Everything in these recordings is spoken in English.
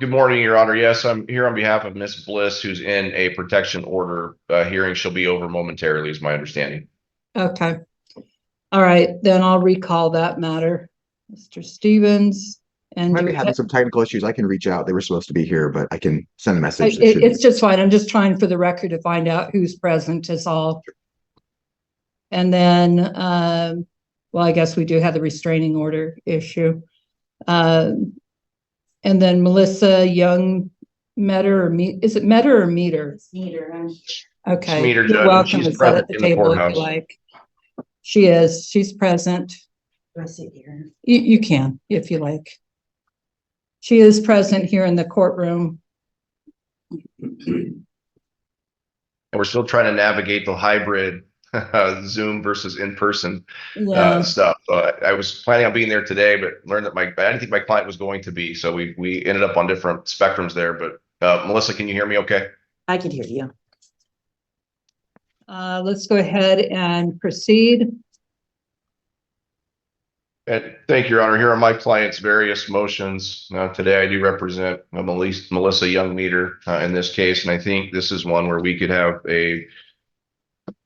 Good morning, Your Honor. Yes, I'm here on behalf of Miss Bliss, who's in a protection order hearing. She'll be over momentarily, is my understanding. Okay. All right, then I'll recall that matter. Mr. Stevens. And Might be having some technical issues. I can reach out. They were supposed to be here, but I can send a message. It's just fine. I'm just trying for the record to find out who's present is all. And then, well, I guess we do have the restraining order issue. And then Melissa Young Metter or is it Metter or Meter? It's Meter. Okay. Meter, You're Judge. welcome She's to sit present at the in the table if courthouse. you like. She is. She's present. Do I sit here? You can, if you like. She is present here in the courtroom. And we're still trying to navigate the hybrid Zoom versus in-person stuff. I was planning on being there today, but learned that I didn't think my client was going to be. So we ended up on different spectrums there. But Melissa, can you hear me okay? I can hear you. Let's go ahead and proceed. And thank you, Your Honor. Here are my client's various motions. Today, I do represent Melissa Young Meter in this case, and I think this is one where we could have a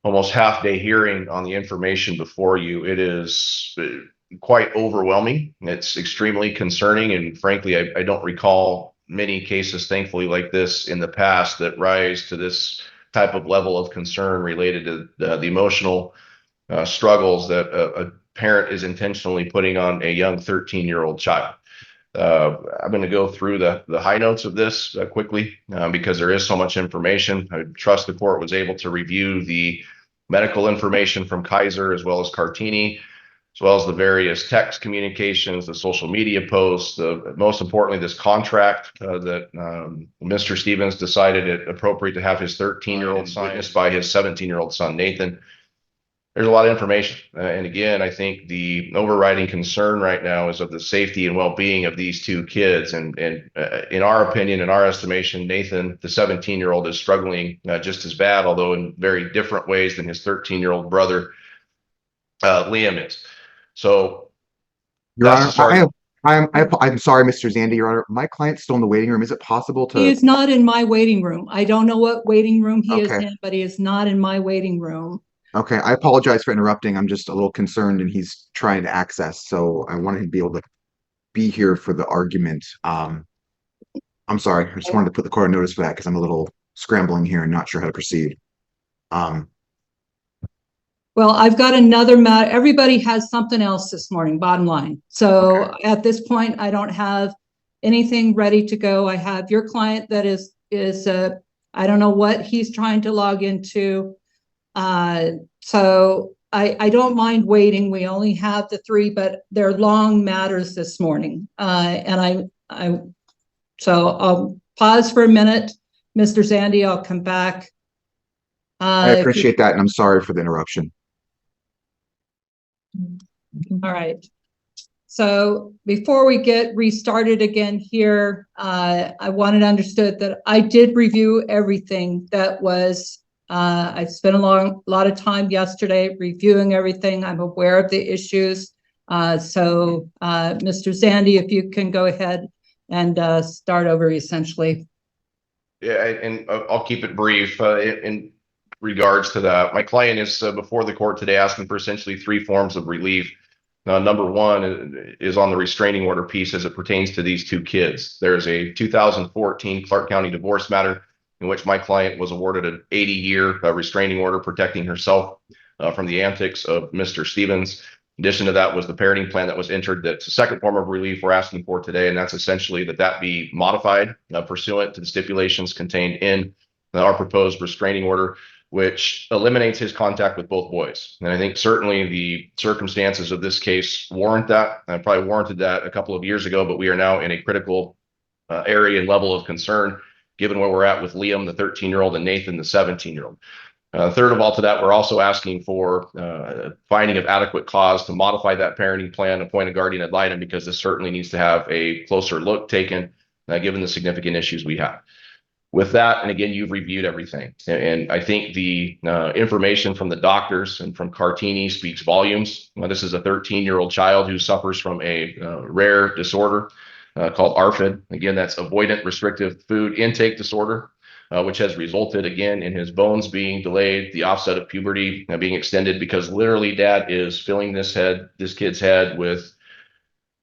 almost half-day hearing on the information before you. It is quite overwhelming. It's extremely concerning, and frankly, I don't recall many cases, thankfully, like this in the past that rise to this type of level of concern related to the emotional struggles that a parent is intentionally putting on a young 13-year-old child. I'm going to go through the high notes of this quickly because there is so much information. I trust the court was able to review the medical information from Kaiser as well as Cartini, as well as the various text communications, the social media posts, most importantly, this contract that Mr. Stevens decided it appropriate to have his 13-year-old son witnessed by his 17-year-old son, Nathan. There's a lot of information. And again, I think the overriding concern right now is of the safety and well-being of these two kids. And in our opinion, in our estimation, Nathan, the 17-year-old, is struggling just as bad, although in very different ways than his 13-year-old brother, Liam, is. So, Your Honor, I'm sorry, Mr. Zandy, Your Honor. My client's still in the waiting room. Is it possible to? He is not in my waiting room. I don't know what waiting room he is Okay. in, but he is not in my waiting room. Okay, I apologize for interrupting. I'm just a little concerned and he's trying to access. So I wanted to be able to be here for the argument. I'm sorry. I just wanted to put the court on notice for that because I'm a little scrambling here and not sure how to proceed. Well, I've got another matter. Everybody has something else this morning, bottom line. So Okay. At this point, I don't have anything ready to go. I have your client that is I don't know what he's trying to log into. So I don't mind waiting. We only have the three, but they're long matters this morning. So I'll pause for a minute. Mr. Zandy, I'll come back. I appreciate that. And I'm sorry for the interruption. All right. So before we get restarted again here, I wanted understood that I did review everything that was I spent a lot of time yesterday reviewing everything. I'm aware of the issues. So Mr. Zandy, if you can go ahead and start over essentially. Yeah, and I'll keep it brief in regards to that. My client is before the court today asking for essentially three forms of relief. Number one is on the restraining order piece as it pertains to these two kids. There's a 2014 Clark County divorce matter in which my client was awarded an 80-year restraining order protecting herself from the antics of Mr. Stevens. In addition to that was the parenting plan that was entered. That's the second form of relief we're asking for today, and that's essentially that be modified pursuant to the stipulations contained in our proposed restraining order, which eliminates his contact with both boys. And I think certainly the circumstances of this case warrant that. I probably warranted that a couple of years ago, but we are now in a critical area and level of concern given where we're at with Liam, the 13-year-old, and Nathan, the 17-year-old. Third of all to that, we're also asking for finding of adequate cause to modify that parenting plan, appoint a guardian ad litem, because this certainly needs to have a closer look taken given the significant issues we have. With that, and again, you've reviewed everything. And I think the information from the doctors and from Cartini speaks volumes. This is a 13-year-old child who suffers from a rare disorder called ARFID. Again, that's avoidant restrictive food intake disorder, which has resulted again in his bones being delayed, the offset of puberty being extended, because literally dad is filling this kid's head with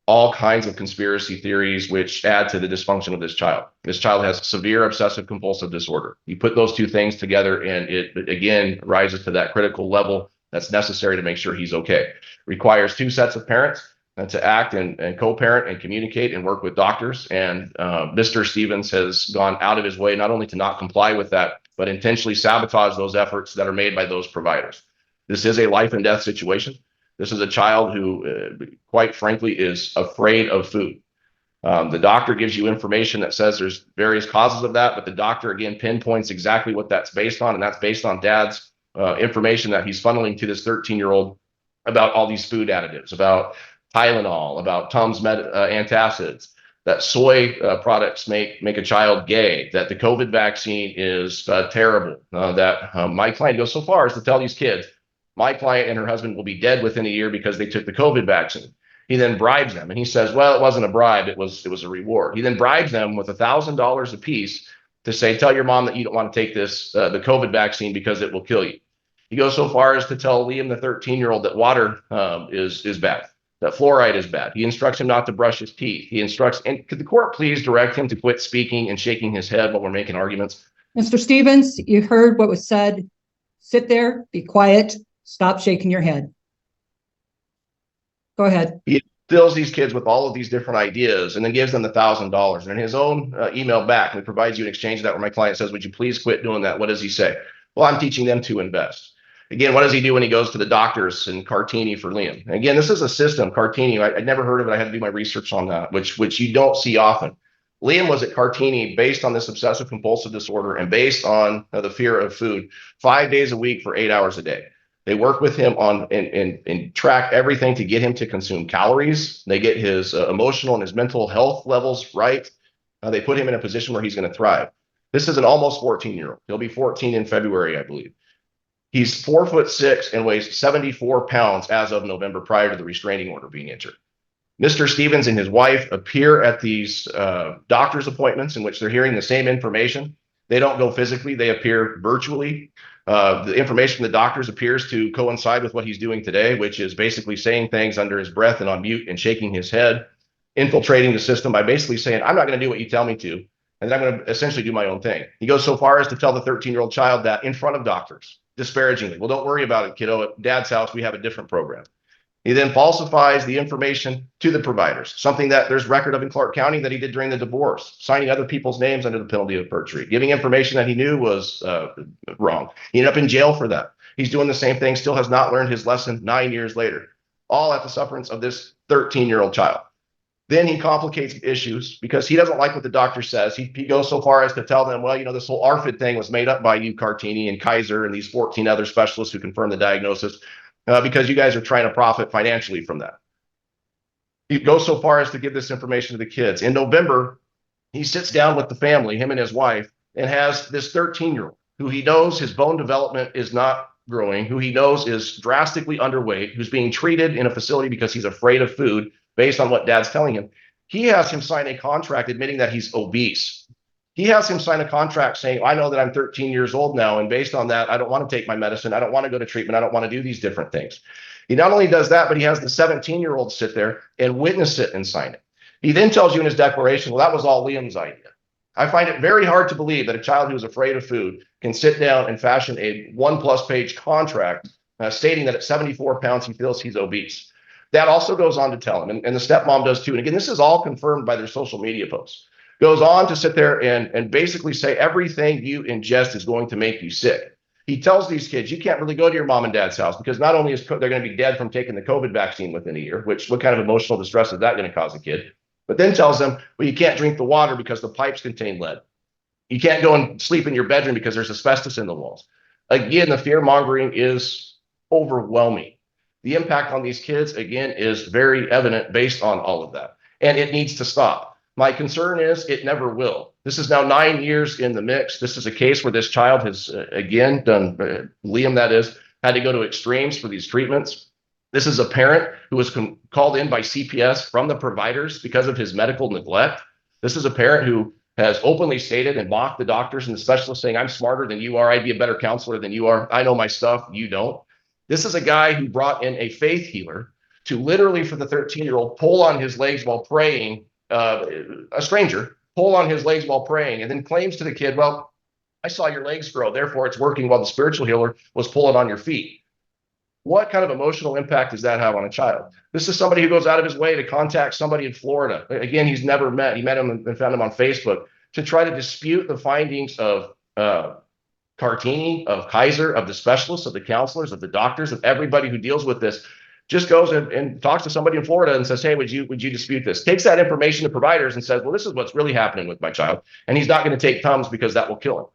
all kinds of conspiracy theories, which add to the dysfunction of this child. This child has severe obsessive compulsive disorder. You put those two things together and it again rises to that critical level that's necessary to make sure he's okay. Requires two sets of parents to act and co-parent and communicate and work with doctors. And Mr. Stevens has gone out of his way not only to not comply with that, but intentionally sabotage those efforts that are made by those providers. This is a life and death situation. This is a child who, quite frankly, is afraid of food. The doctor gives you information that says there's various causes of that, but the doctor, again, pinpoints exactly what that's based on, and that's based on dad's information that he's funneling to this 13-year-old about all these food additives, about Tylenol, about Tums antacids, that soy products make a child gay, that the COVID vaccine is terrible, that my client goes so far as to tell these kids, my client and her husband will be dead within a year because they took the COVID vaccine. He then bribes them and he says, well, it wasn't a bribe, it was a reward. He then bribes them with $1,000 a piece to say, tell your mom that you don't want to take this, the COVID vaccine because it will kill you. He goes so far as to tell Liam, the 13-year-old, that water is bad, that fluoride is bad. He instructs him not to brush his teeth. He instructs, and could the court please direct him to quit speaking and shaking his head while we're making arguments? Mr. Stevens, you heard what was said. Sit there, be quiet, stop shaking your head. Go ahead. He fills these kids with all of these different ideas and then gives them the $1,000. And in his own email back, and he provides you an exchange of that where my client says, would you please quit doing that? What does he say? Well, I'm teaching them to invest. Again, what does he do when he goes to the doctors in Cartini for Liam? And again, this is a system, Cartini. I'd never heard of it. I had to do my research on that, which you don't see often. Liam was at Cartini based on this obsessive compulsive disorder and based on the fear of food 5 days a week for 8 hours a day. They work with him on and track everything to get him to consume calories. They get his emotional and his mental health levels right. They put him in a position where he's going to thrive. This is an almost 14-year-old. He'll be 14 in February, I believe. He's 4'6" and weighs 74 pounds as of November prior to the restraining order being entered. Mr. Stevens and his wife appear at these doctor's appointments in which they're hearing the same information. They don't go physically, they appear virtually. The information from the doctors appears to coincide with what he's doing today, which is basically saying things under his breath and on mute and shaking his head, infiltrating the system by basically saying, I'm not going to do what you tell me to, and I'm going to essentially do my own thing. He goes so far as to tell the 13-year-old child that in front of doctors, disparagingly, well, don't worry about it, kiddo. At dad's house, we have a different program. He then falsifies the information to the providers, something that there's record of in Clark County that he did during the divorce, signing other people's names under the penalty of perjury, giving information that he knew was wrong. He ended up in jail for that. He's doing the same thing, still has not learned his lesson 9 years later, all at the sufferance of this 13-year-old child. Then he complicates issues because he doesn't like what the doctor says. He goes so far as to tell them, well, you know, this whole ARFID thing was made up by you, Cartini, and Kaiser, and these 14 other specialists who confirmed the diagnosis. Because you guys are trying to profit financially from that. He goes so far as to give this information to the kids. In November, he sits down with the family, him and his wife, and has this 13-year-old who he knows his bone development is not growing, who he knows is drastically underweight, who's being treated in a facility because he's afraid of food based on what dad's telling him. He has him sign a contract admitting that he's obese. He has him sign a contract saying, I know that I'm 13 years old now, and based on that, I don't want to take my medicine. I don't want to go to treatment. I don't want to do these different things. He not only does that, but he has the 17-year-old sit there and witness it and sign it. He then tells you in his declaration, well, that was all Liam's idea. I find it very hard to believe that a child who's afraid of food can sit down and fashion a 1+ page contract stating that at 74 pounds, he feels he's obese. Dad also goes on to tell him, and the stepmom does too. And again, this is all confirmed by their social media posts. Goes on to sit there and basically say everything you ingest is going to make you sick. He tells these kids, you can't really go to your mom and dad's house because not only is they're going to be dead from taking the COVID vaccine within a year, which what kind of emotional distress is that going to cause a kid? But then tells them, well, you can't drink the water because the pipes contain lead. You can't go and sleep in your bedroom because there's asbestos in the walls. Again, the fear mongering is overwhelming. The impact on these kids, again, is very evident based on all of that. And it needs to stop. My concern is it never will. This is now 9 years in the mix. This is a case where this child has, again, done, Liam that is, had to go to extremes for these treatments. This is a parent who was called in by CPS from the providers because of his medical neglect. This is a parent who has openly stated and mocked the doctors and the specialists, saying, I'm smarter than you are. I'd be a better counselor than you are. I know my stuff. You don't. This is a guy who brought in a faith healer to literally, for the 13-year-old, pull on his legs while praying, a stranger, pull on his legs while praying, and then claims to the kid, well, I saw your legs grow, therefore it's working, while the spiritual healer was pulling on your feet. What kind of emotional impact does that have on a child? This is somebody who goes out of his way to contact somebody in Florida. Again, he's never met. He met him and found him on Facebook to try to dispute the findings of Cartini, of Kaiser, of the specialists, of the counselors, of the doctors, of everybody who deals with this. Just goes and talks to somebody in Florida and says, hey, would you dispute this? Takes that information to providers and says, well, this is what's really happening with my child. And he's not going to take Tums because that will kill him.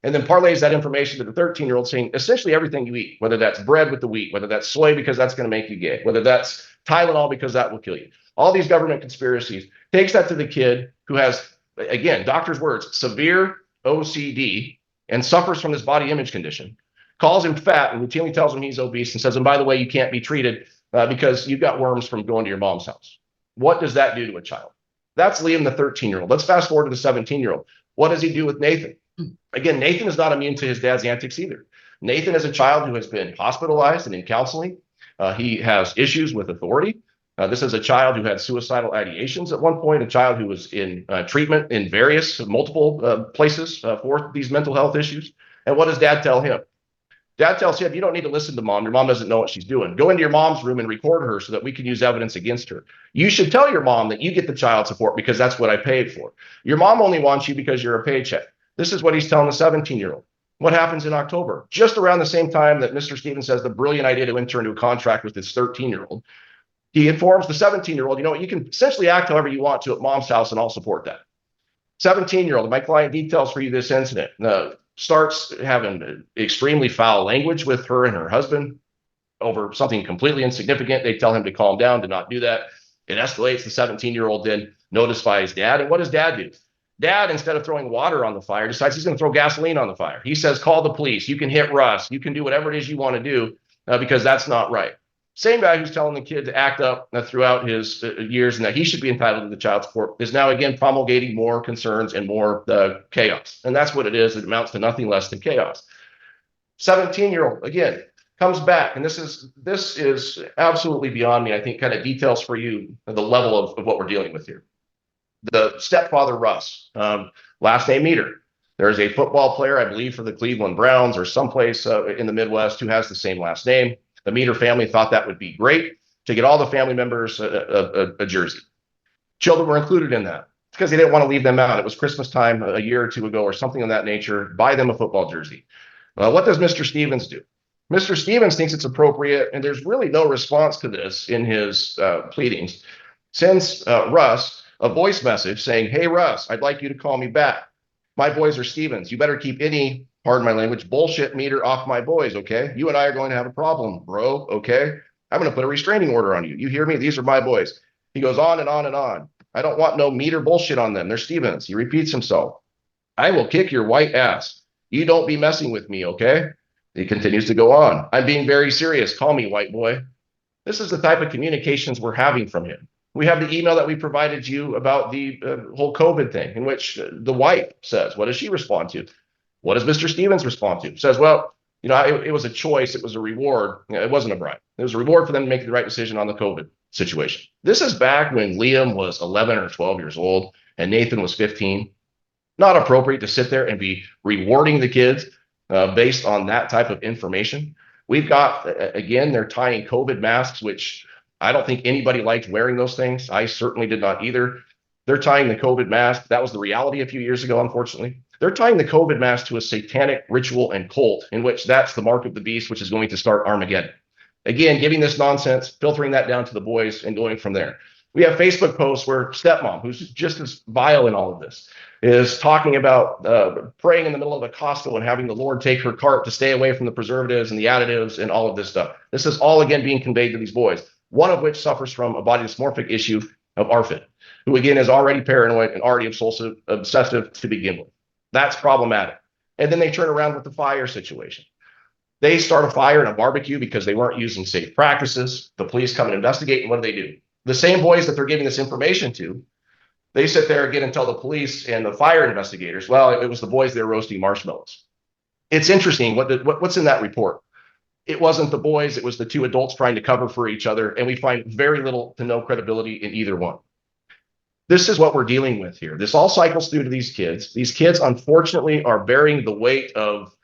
And then parlays that information to the 13-year-old, saying essentially everything you eat, whether that's bread with the wheat, whether that's soy because that's going to make you gay, whether that's Tylenol because that will kill you. All these government conspiracies, takes that to the kid who has, again, doctor's words, severe OCD and suffers from this body image condition, calls him fat and routinely tells him he's obese and says, and by the way, you can't be treated because you've got worms from going to your mom's house. What does that do to a child? That's Liam, the 13-year-old. Let's fast forward to the 17-year-old. What does he do with Nathan? Again, Nathan is not immune to his dad's antics either. Nathan is a child who has been hospitalized and in counseling. He has issues with authority. This is a child who had suicidal ideations at one point, a child who was in treatment in multiple places for these mental health issues. And what does dad tell him? Dad tells him, you don't need to listen to mom. Your mom doesn't know what she's doing. Go into your mom's room and record her so that we can use evidence against her. You should tell your mom that you get the child support because that's what I paid for. Your mom only wants you because you're a paycheck. This is what he's telling the 17-year-old. What happens in October? Just around the same time that Mr. Stevens has the brilliant idea to enter into a contract with his 13-year-old, he informs the 17-year-old, you know what, you can essentially act however you want to at mom's house and I'll support that. 17-year-old, my client details for you this incident. Starts having extremely foul language with her and her husband over something completely insignificant. They tell him to calm down, to not do that. It escalates. The 17-year-old then notifies dad. And what does dad do? Dad, instead of throwing water on the fire, decides he's going to throw gasoline on the fire. He says, call the police. You can hit Russ. You can do whatever it is you want to do because that's not right. Same guy who's telling the kid to act up throughout his years and that he should be entitled to the child support is now again promulgating more concerns and more chaos. And that's what it is. It amounts to nothing less than chaos. 17-year-old, again, comes back. And this is absolutely beyond me. I think kind of details for you the level of what we're dealing with here. The stepfather, Russ, last name Meter. There's a football player, I believe, for the Cleveland Browns or someplace in the Midwest who has the same last name. The Meter family thought that would be great to get all the family members a jersey. Children were included in that because they didn't want to leave them out. It was Christmas time a year or two ago or something of that nature. Buy them a football jersey. What does Mr. Stevens do? Mr. Stevens thinks it's appropriate, and there's really no response to this in his pleadings. Sends Russ a voice message saying, hey, Russ, I'd like you to call me back. My boys are Stevens. You better keep any, pardon my language, bullshit Meter off my boys, okay? You and I are going to have a problem, bro, okay? I'm going to put a restraining order on you. You hear me? These are my boys. He goes on and on and on. I don't want no Meter bullshit on them. They're Stevens. He repeats himself. I will kick your white ass. You don't be messing with me, okay? He continues to go on. I'm being very serious. Call me, white boy. This is the type of communications we're having from him. We have the email that we provided you about the whole COVID thing, in which the wife says, what does she respond to? What does Mr. Stevens respond to? Says, well, you know, it was a choice. It was a reward. It wasn't a bribe. It was a reward for them to make the right decision on the COVID situation. This is back when Liam was 11 or 12 years old and Nathan was 15. Not appropriate to sit there and be rewarding the kids based on that type of information. We've got, again, they're tying COVID masks, which I don't think anybody liked wearing those things. I certainly did not either. They're tying the COVID mask. That was the reality a few years ago, unfortunately. They're tying the COVID mask to a satanic ritual and cult in which that's the mark of the beast, which is going to start Armageddon. Again, giving this nonsense, filtering that down to the boys and going from there. We have Facebook posts where stepmom, who's just as vile in all of this, is talking about praying in the middle of a Costco and having the Lord take her cart to stay away from the preservatives and the additives and all of this stuff. This is all, again, being conveyed to these boys, one of which suffers from a body dysmorphic issue of ARFID, who, again, is already paranoid and already obsessive to begin with. That's problematic. And then they turn around with the fire situation. They start a fire and a barbecue because they weren't using safe practices. The police come and investigate, and what do? The same boys that they're giving this information to, they sit there again and tell the police and the fire investigators, well, it was the boys that were roasting marshmallows. It's interesting. What's in that report? It wasn't the boys. It was the two adults trying to cover for each other. And we find very little to no credibility in either one. This is what we're dealing with here. This all cycles through to these kids. These kids, unfortunately, are bearing the weight of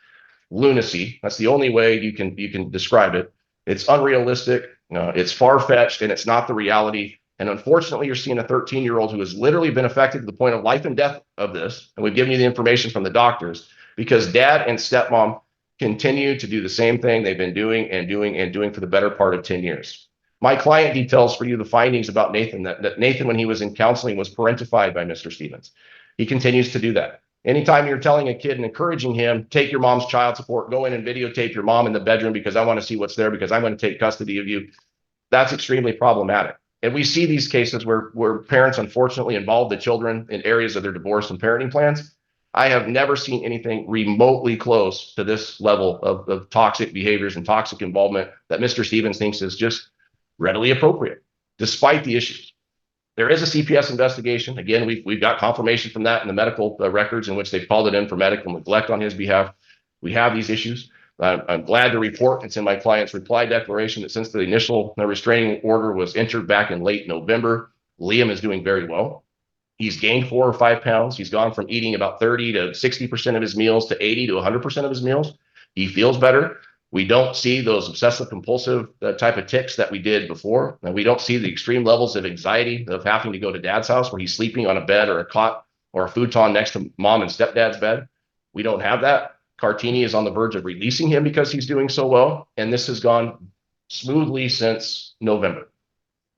lunacy. That's the only way you can describe it. It's unrealistic. It's far-fetched, and it's not the reality. And unfortunately, you're seeing a 13-year-old who has literally been affected to the point of life and death of this. And we've given you the information from the doctors because dad and stepmom continue to do the same thing they've been doing for the better part of 10 years. My client details for you the findings about Nathan, that Nathan, when he was in counseling, was parentified by Mr. Stevens. He continues to do that. Anytime you're telling a kid and encouraging him, take your mom's child support, go in and videotape your mom in the bedroom because I want to see what's there because I'm going to take custody of you, that's extremely problematic. And we see these cases where parents unfortunately involve the children in areas of their divorce and parenting plans. I have never seen anything remotely close to this level of toxic behaviors and toxic involvement that Mr. Stevens thinks is just readily appropriate, despite the issues. There is a CPS investigation. Again, we've got confirmation from that in the medical records in which they've called it in for medical neglect on his behalf. We have these issues. I'm glad to report, it's in my client's reply declaration, that since the initial restraining order was entered back in late November, Liam is doing very well. He's gained 4 or 5 pounds. He's gone from eating about 30 to 60% of his meals to 80 to 100% of his meals. He feels better. We don't see those obsessive compulsive type of tics that we did before. And we don't see the extreme levels of anxiety of having to go to dad's house where he's sleeping on a bed or a cot or a futon next to mom and stepdad's bed. We don't have that. Cartini is on the verge of releasing him because he's doing so well. And this has gone smoothly since November.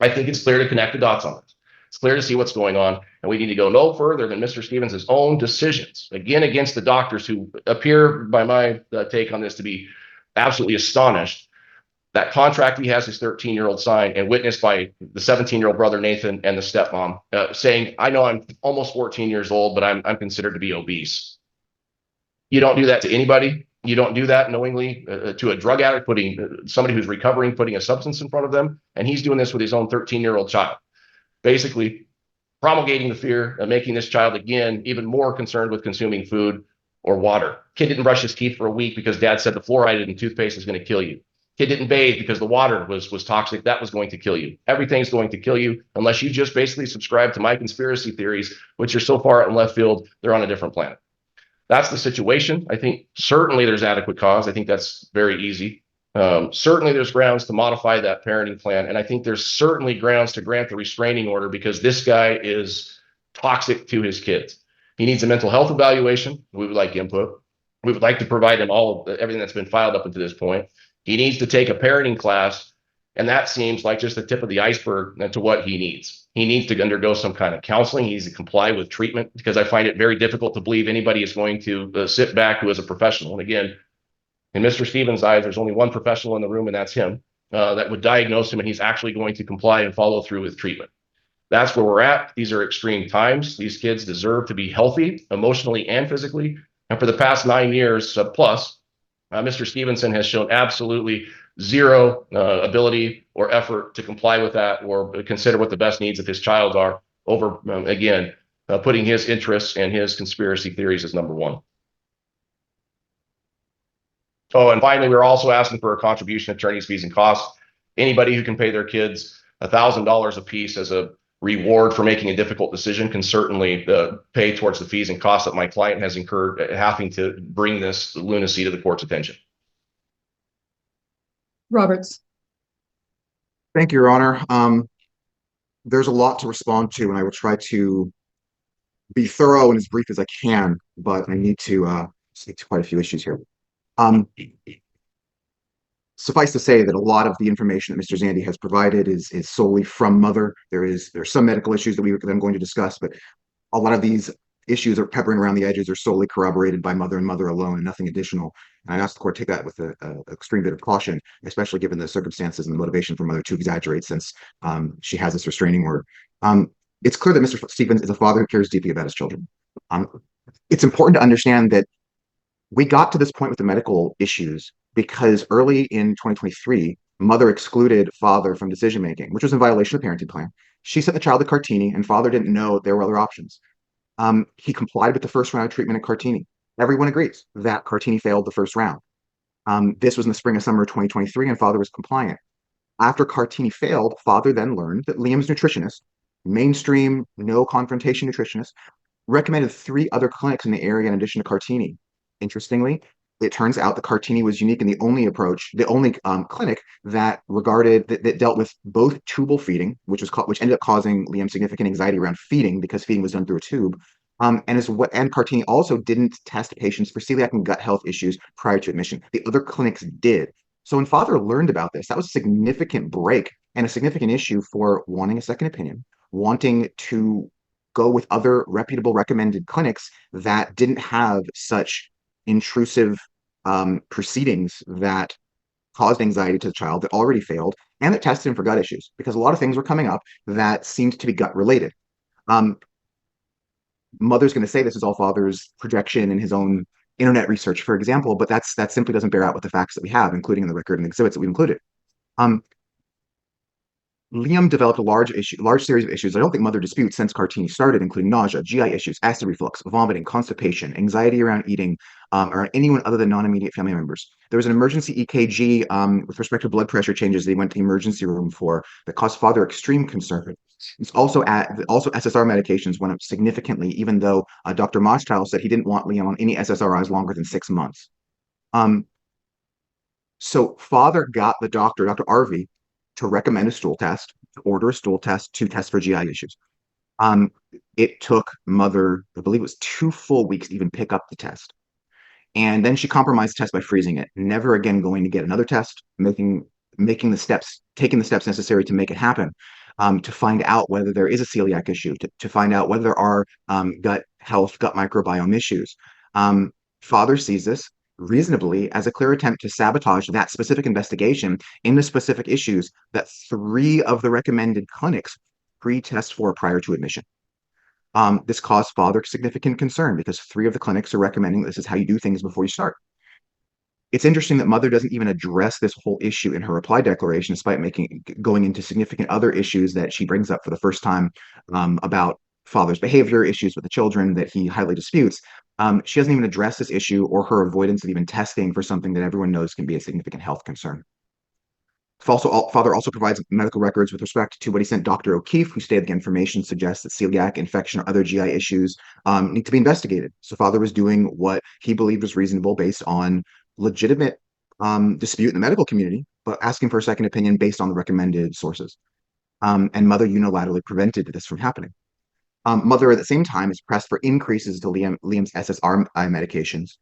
I think it's clear to connect the dots on this. It's clear to see what's going on. And we need to go no further than Mr. Stevens' own decisions, again, against the doctors who appear, by my take on this, to be absolutely astonished. That contract he has his 13-year-old sign and witnessed by the 17-year-old brother Nathan and the stepmom saying, I know I'm almost 14 years old, but I'm considered to be obese. You don't do that to anybody. You don't do that knowingly to a drug addict, putting somebody who's recovering, putting a substance in front of them. And he's doing this with his own 13-year-old child, basically promulgating the fear of making this child, again, even more concerned with consuming food or water. Kid didn't brush his teeth for a week because dad said the fluoride in toothpaste is going to kill you. Kid didn't bathe because the water was toxic. That was going to kill you. Everything's going to kill you unless you just basically subscribe to my conspiracy theories, which are so far out in left field, they're on a different planet. That's the situation. I think certainly there's adequate cause. I think that's very easy. Certainly there's grounds to modify that parenting plan. And I think there's certainly grounds to grant the restraining order because this guy is toxic to his kids. He needs a mental health evaluation. We would like input. We would like to provide him everything that's been filed up until this point. He needs to take a parenting class, and that seems like just the tip of the iceberg to what he needs. He needs to undergo some kind of counseling. He needs to comply with treatment because I find it very difficult to believe anybody is going to sit back who is a professional. And again, in Mr. Stevens' eyes, there's only one professional in the room, and that's him, that would diagnose him, and he's actually going to comply and follow through with treatment. That's where we're at. These are extreme times. These kids deserve to be healthy, emotionally and physically. And for the past 9 years plus, Mr. Stevenson has shown absolutely zero ability or effort to comply with that or consider what the best needs of his child are over, again, putting his interests and his conspiracy theories as number one. Oh, and finally, we're also asking for a contribution, attorney's fees and costs. Anybody who can pay their kids $1,000 a piece as a reward for making a difficult decision can certainly pay towards the fees and costs that my client has incurred having to bring this lunacy to the court's attention. Roberts. Thank you, Your Honor. There's a lot to respond to, and I will try to be thorough and as brief as I can, but I need to speak to quite a few issues here. Suffice to say that a lot of the information that Mr. Zandi has provided is solely from mother. There's some medical issues that I'm going to discuss, but a lot of these issues are peppering around the edges are solely corroborated by mother and mother alone and nothing additional. And I ask the court to take that with an extreme bit of caution, especially given the circumstances and the motivation for mother to exaggerate since she has this restraining order. It's clear that Mr. Stevens is a father who cares deeply about his children. It's important to understand that we got to this point with the medical issues because early in 2023, mother excluded father from decision making, which was in violation of the parenting plan. She sent the child to Cartini, and father didn't know there were other options. He complied with the first round of treatment at Cartini. Everyone agrees that Cartini failed the first round. This was in the spring of summer of 2023, and father was compliant. After Cartini failed, father then learned that Liam's nutritionist, mainstream, no confrontation nutritionist, recommended 3 other clinics in the area in addition to Cartini. Interestingly, it turns out that Cartini was unique in the only approach, the only clinic that dealt with both tubal feeding, which ended up causing Liam significant anxiety around feeding because feeding was done through a tube. And Cartini also didn't test patients for celiac and gut health issues prior to admission. The other clinics did. So when father learned about this, that was a significant break and a significant issue for wanting a second opinion, wanting to go with other reputable recommended clinics that didn't have such intrusive proceedings that caused anxiety to the child, that already failed, and that tested him for gut issues, because a lot of things were coming up that seemed to be gut related. Mother's going to say this is all father's projection and his own internet research, for example, but that simply doesn't bear out with the facts that we have, including in the record and exhibits that we've included. Liam developed a large series of issues I don't think mother disputes since Cartini started, including nausea, GI issues, acid reflux, vomiting, constipation, anxiety around eating, or anyone other than non-immediate family members. There was an emergency EKG with respect to blood pressure changes they went to the emergency room for that caused father extreme concern. It's also SSR medications went up significantly, even though Dr. Moschtel said he didn't want Liam on any SSRIs longer than 6 months. So father got the doctor, Dr. Arvey, to recommend a stool test, to order a stool test to test for GI issues. It took mother, I believe it was 2 full weeks to even pick up the test. And then she compromised the test by freezing it, never again going to get another test, taking the steps necessary to make it happen, to find out whether there is a celiac issue, to find out whether there are gut health, gut microbiome issues. Father sees this reasonably as a clear attempt to sabotage that specific investigation into specific issues that 3 of the recommended clinics pre-test for prior to admission. This caused father significant concern because 3 of the clinics are recommending this is how you do things before you start. It's interesting that mother doesn't even address this whole issue in her reply declaration, despite going into significant other issues that she brings up for the first time about father's behavior, issues with the children that he highly disputes. She doesn't even address this issue or her avoidance of even testing for something that everyone knows can be a significant health concern. Father also provides medical records with respect to what he sent Dr. O'Keefe, who stated the information suggests that celiac, infection, or other GI issues need to be investigated. So father was doing what he believed was reasonable based on legitimate dispute in the medical community, but asking for a second opinion based on the recommended sources. And mother unilaterally prevented this from happening. Mother at the same time is pressed for increases to Liam's SSRI medications.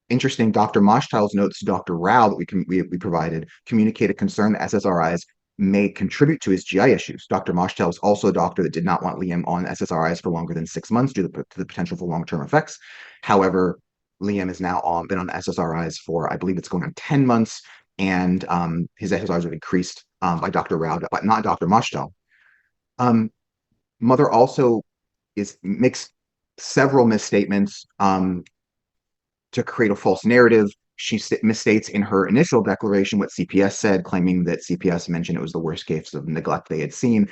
Interesting, Dr. Moschtel's notes to Dr. Rao that we provided communicate a concern that SSRIs may contribute to his GI issues. Dr. Moschtel is also a doctor that did not want Liam on SSRIs for longer than 6 months due to the potential for long-term effects. However, Liam has now been on SSRIs for, I believe it's going on 10 months, and his SSRIs have increased by Dr. Rao, but not Dr. Moschtel. Mother also makes several misstatements to create a false narrative. She misstates in her initial declaration what CPS said, claiming that CPS mentioned it was the worst case of neglect they had seen.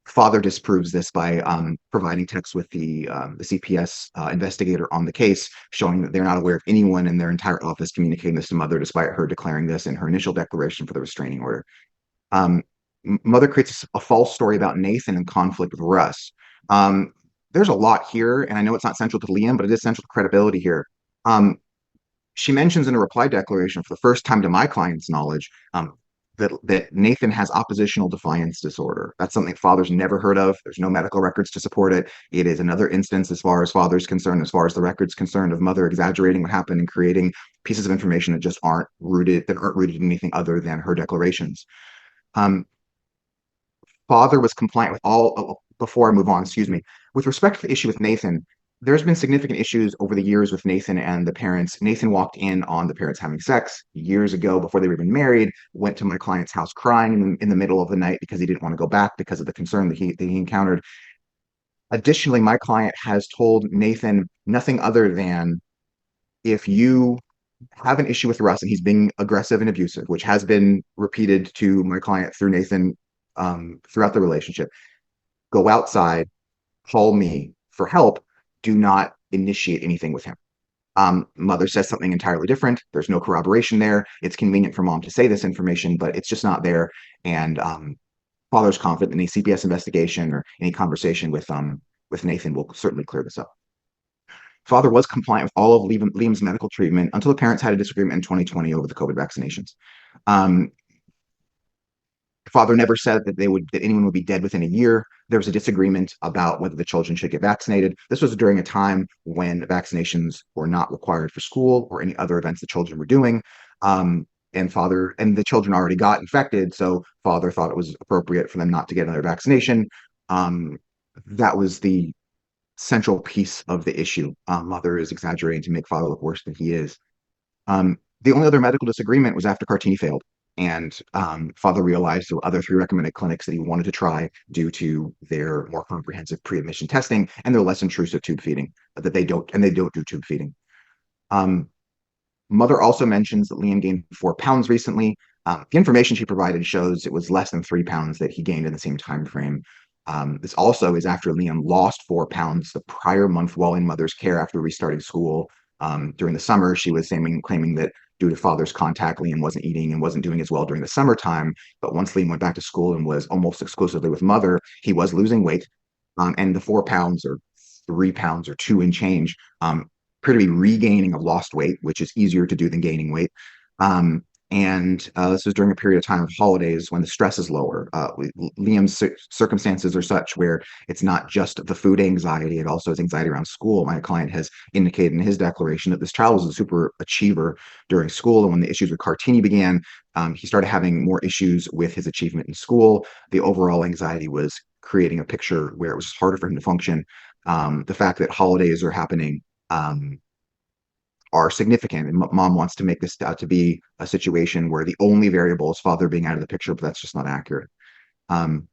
Father disproves this by providing text with the CPS investigator on the case, showing that they're not aware of anyone in their entire office communicating this to mother, despite her declaring this in her initial declaration for the restraining order. Mother creates a false story about Nathan in conflict with Russ. There's a lot here, and I know it's not central to Liam, but it is central to credibility here. She mentions in a reply declaration for the first time to my client's knowledge that Nathan has oppositional defiance disorder. That's something father's never heard of. There's no medical records to support it. It is another instance, as far as father's concerned, as far as the record's concerned, of mother exaggerating what happened and creating pieces of information that just aren't rooted in anything other than her declarations. Father was compliant with all. Before I move on, excuse me. With respect to the issue with Nathan, there's been significant issues over the years with Nathan and the parents. Nathan walked in on the parents having sex years ago before they were even married, went to my client's house crying in the middle of the night because he didn't want to go back because of the concern that he encountered. Additionally, my client has told Nathan nothing other than, if you have an issue with Russ and he's being aggressive and abusive, which has been repeated to my client through Nathan throughout the relationship, go outside, call me for help. Do not initiate anything with him. Mother says something entirely different. There's no corroboration there. It's convenient for mom to say this information, but it's just not there. And father's confident any CPS investigation or any conversation with Nathan will certainly clear this up. Father was compliant with all of Liam's medical treatment until the parents had a disagreement in 2020 over the COVID vaccinations. Father never said that anyone would be dead within a year. There was a disagreement about whether the children should get vaccinated. This was during a time when vaccinations were not required for school or any other events the children were doing. And the children already got infected, so father thought it was appropriate for them not to get another vaccination. That was the central piece of the issue. Mother is exaggerating to make father look worse than he is. The only other medical disagreement was after Cartini failed. And father realized there were other 3 recommended clinics that he wanted to try due to their more comprehensive pre-admission testing and their less intrusive tube feeding, that they don't do tube feeding. Mother also mentions that Liam gained 4 pounds recently. The information she provided shows it was less than 3 pounds that he gained in the same time frame. This also is after Liam lost 4 pounds the prior month while in mother's care after restarting school. During the summer, she was claiming that due to father's contact, Liam wasn't eating and wasn't doing as well during the summertime. But once Liam went back to school and was almost exclusively with mother, he was losing weight. And the 4 pounds or 3 pounds or 2 and change appear to be regaining of lost weight, which is easier to do than gaining weight. This was during a period of time of holidays when the stress is lower. Liam's circumstances are such where it's not just the food anxiety, it also is anxiety around school. My client has indicated in his declaration that this child was a super achiever during school, and when the issues with Cartini began, he started having more issues with his achievement in school. The overall anxiety was creating a picture where it was harder for him to function. The fact that holidays are happening are significant, and mom wants to make this out to be a situation where the only variable is father being out of the picture, but that's just not accurate. Mom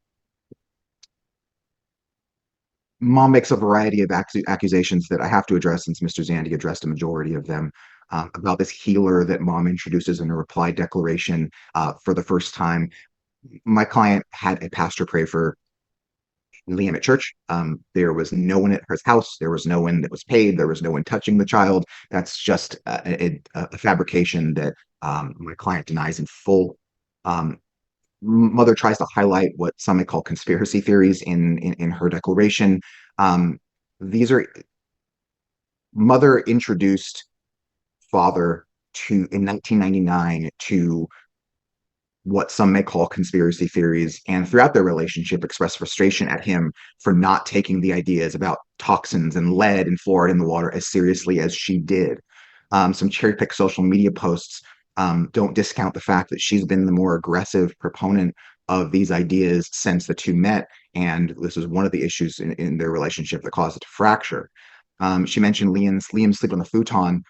makes a variety of accusations that I have to address since Mr. Zandy addressed a majority of them, about this healer that mom introduces in a reply declaration for the first time. My client had a pastor pray for Liam at church. There was no one at his house. There was no one that was paid. There was no one touching the child. That's just a fabrication that my client denies in full. Mother tries to highlight what some may call conspiracy theories in her declaration. Mother introduced father in 1999 to what some may call conspiracy theories, and throughout their relationship expressed frustration at him for not taking the ideas about toxins and lead and fluoride in the water as seriously as she did. Some cherry-picked social media posts don't discount the fact that she's been the more aggressive proponent of these ideas since the two met, and this is one of the issues in their relationship that caused it to fracture. She mentioned Liam sleep on the futon,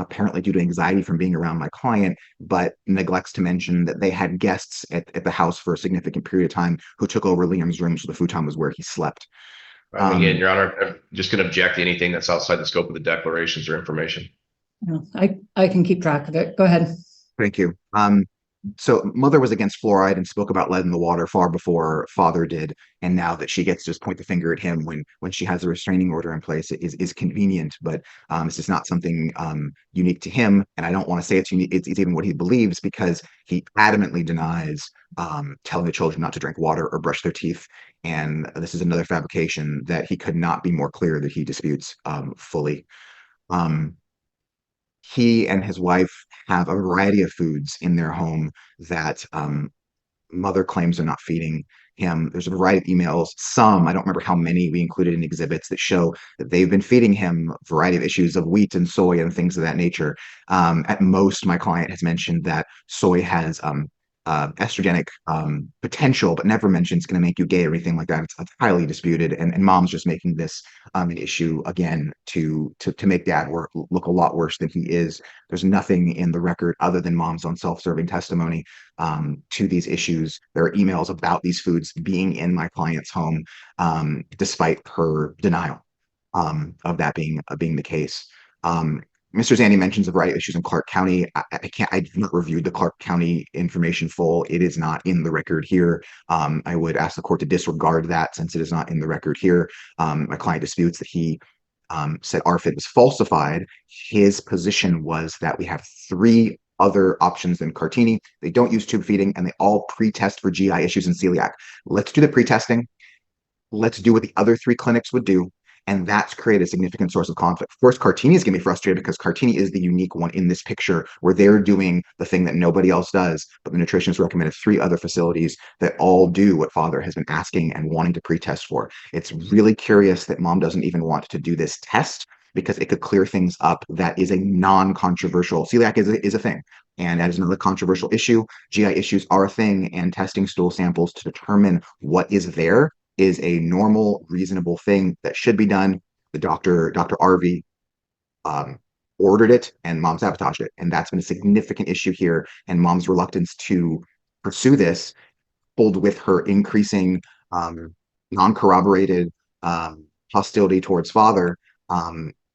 apparently due to anxiety from being around my client, but neglects to mention that they had guests at the house for a significant period of time who took over Liam's room, so the futon was where he slept. Again, Your Honor, I'm just going to object to anything that's outside the scope of the declarations or information. No, I can keep track of it. Go ahead. Thank you. So mother was against fluoride and spoke about lead in the water far before father did. And now that she gets to just point the finger at him when she has a restraining order in place, it is convenient, but this is not something unique to him. And I don't want to say it's unique. It's even what he believes, because he adamantly denies telling the children not to drink water or brush their teeth. And this is another fabrication that he could not be more clear that he disputes fully. He and his wife have a variety of foods in their home that mother claims are not feeding him. There's a variety of emails, some, I don't remember how many we included in exhibits, that show that they've been feeding him a variety of issues of wheat and soy and things of that nature. At most, my client has mentioned that soy has estrogenic potential, but never mentions it's going to make you gay or anything like that. It's highly disputed, and mom's just making this an issue again to make dad look a lot worse than he is. There's nothing in the record other than mom's own self-serving testimony to these issues. There are emails about these foods being in my client's home, despite her denial of that being the case. Mr. Zanny mentions a variety of issues in Clark County. I've not reviewed the Clark County information full. It is not in the record here. I would ask the court to disregard that since it is not in the record here. My client disputes that he said RFID was falsified. His position was that we have 3 other options than Cartini. They don't use tube feeding and they all pre-test for GI issues and celiac. Let's do the pre-testing. Let's do what the other 3 clinics would do. And that's created a significant source of conflict. Of course, Cartini is going to be frustrated because Cartini is the unique one in this picture where they're doing the thing that nobody else does. But the nutritionist recommended 3 other facilities that all do what father has been asking and wanting to pre-test for. It's really curious that mom doesn't even want to do this test because it could clear things up. That is a non-controversial. Celiac is a thing. And that is another controversial issue. GI issues are a thing, and testing stool samples to determine what is there is a normal, reasonable thing that should be done. The Dr. Arvey ordered it and mom sabotaged it. And that's been a significant issue here. And mom's reluctance to pursue this, coupled with her increasing non-corroborated hostility towards father,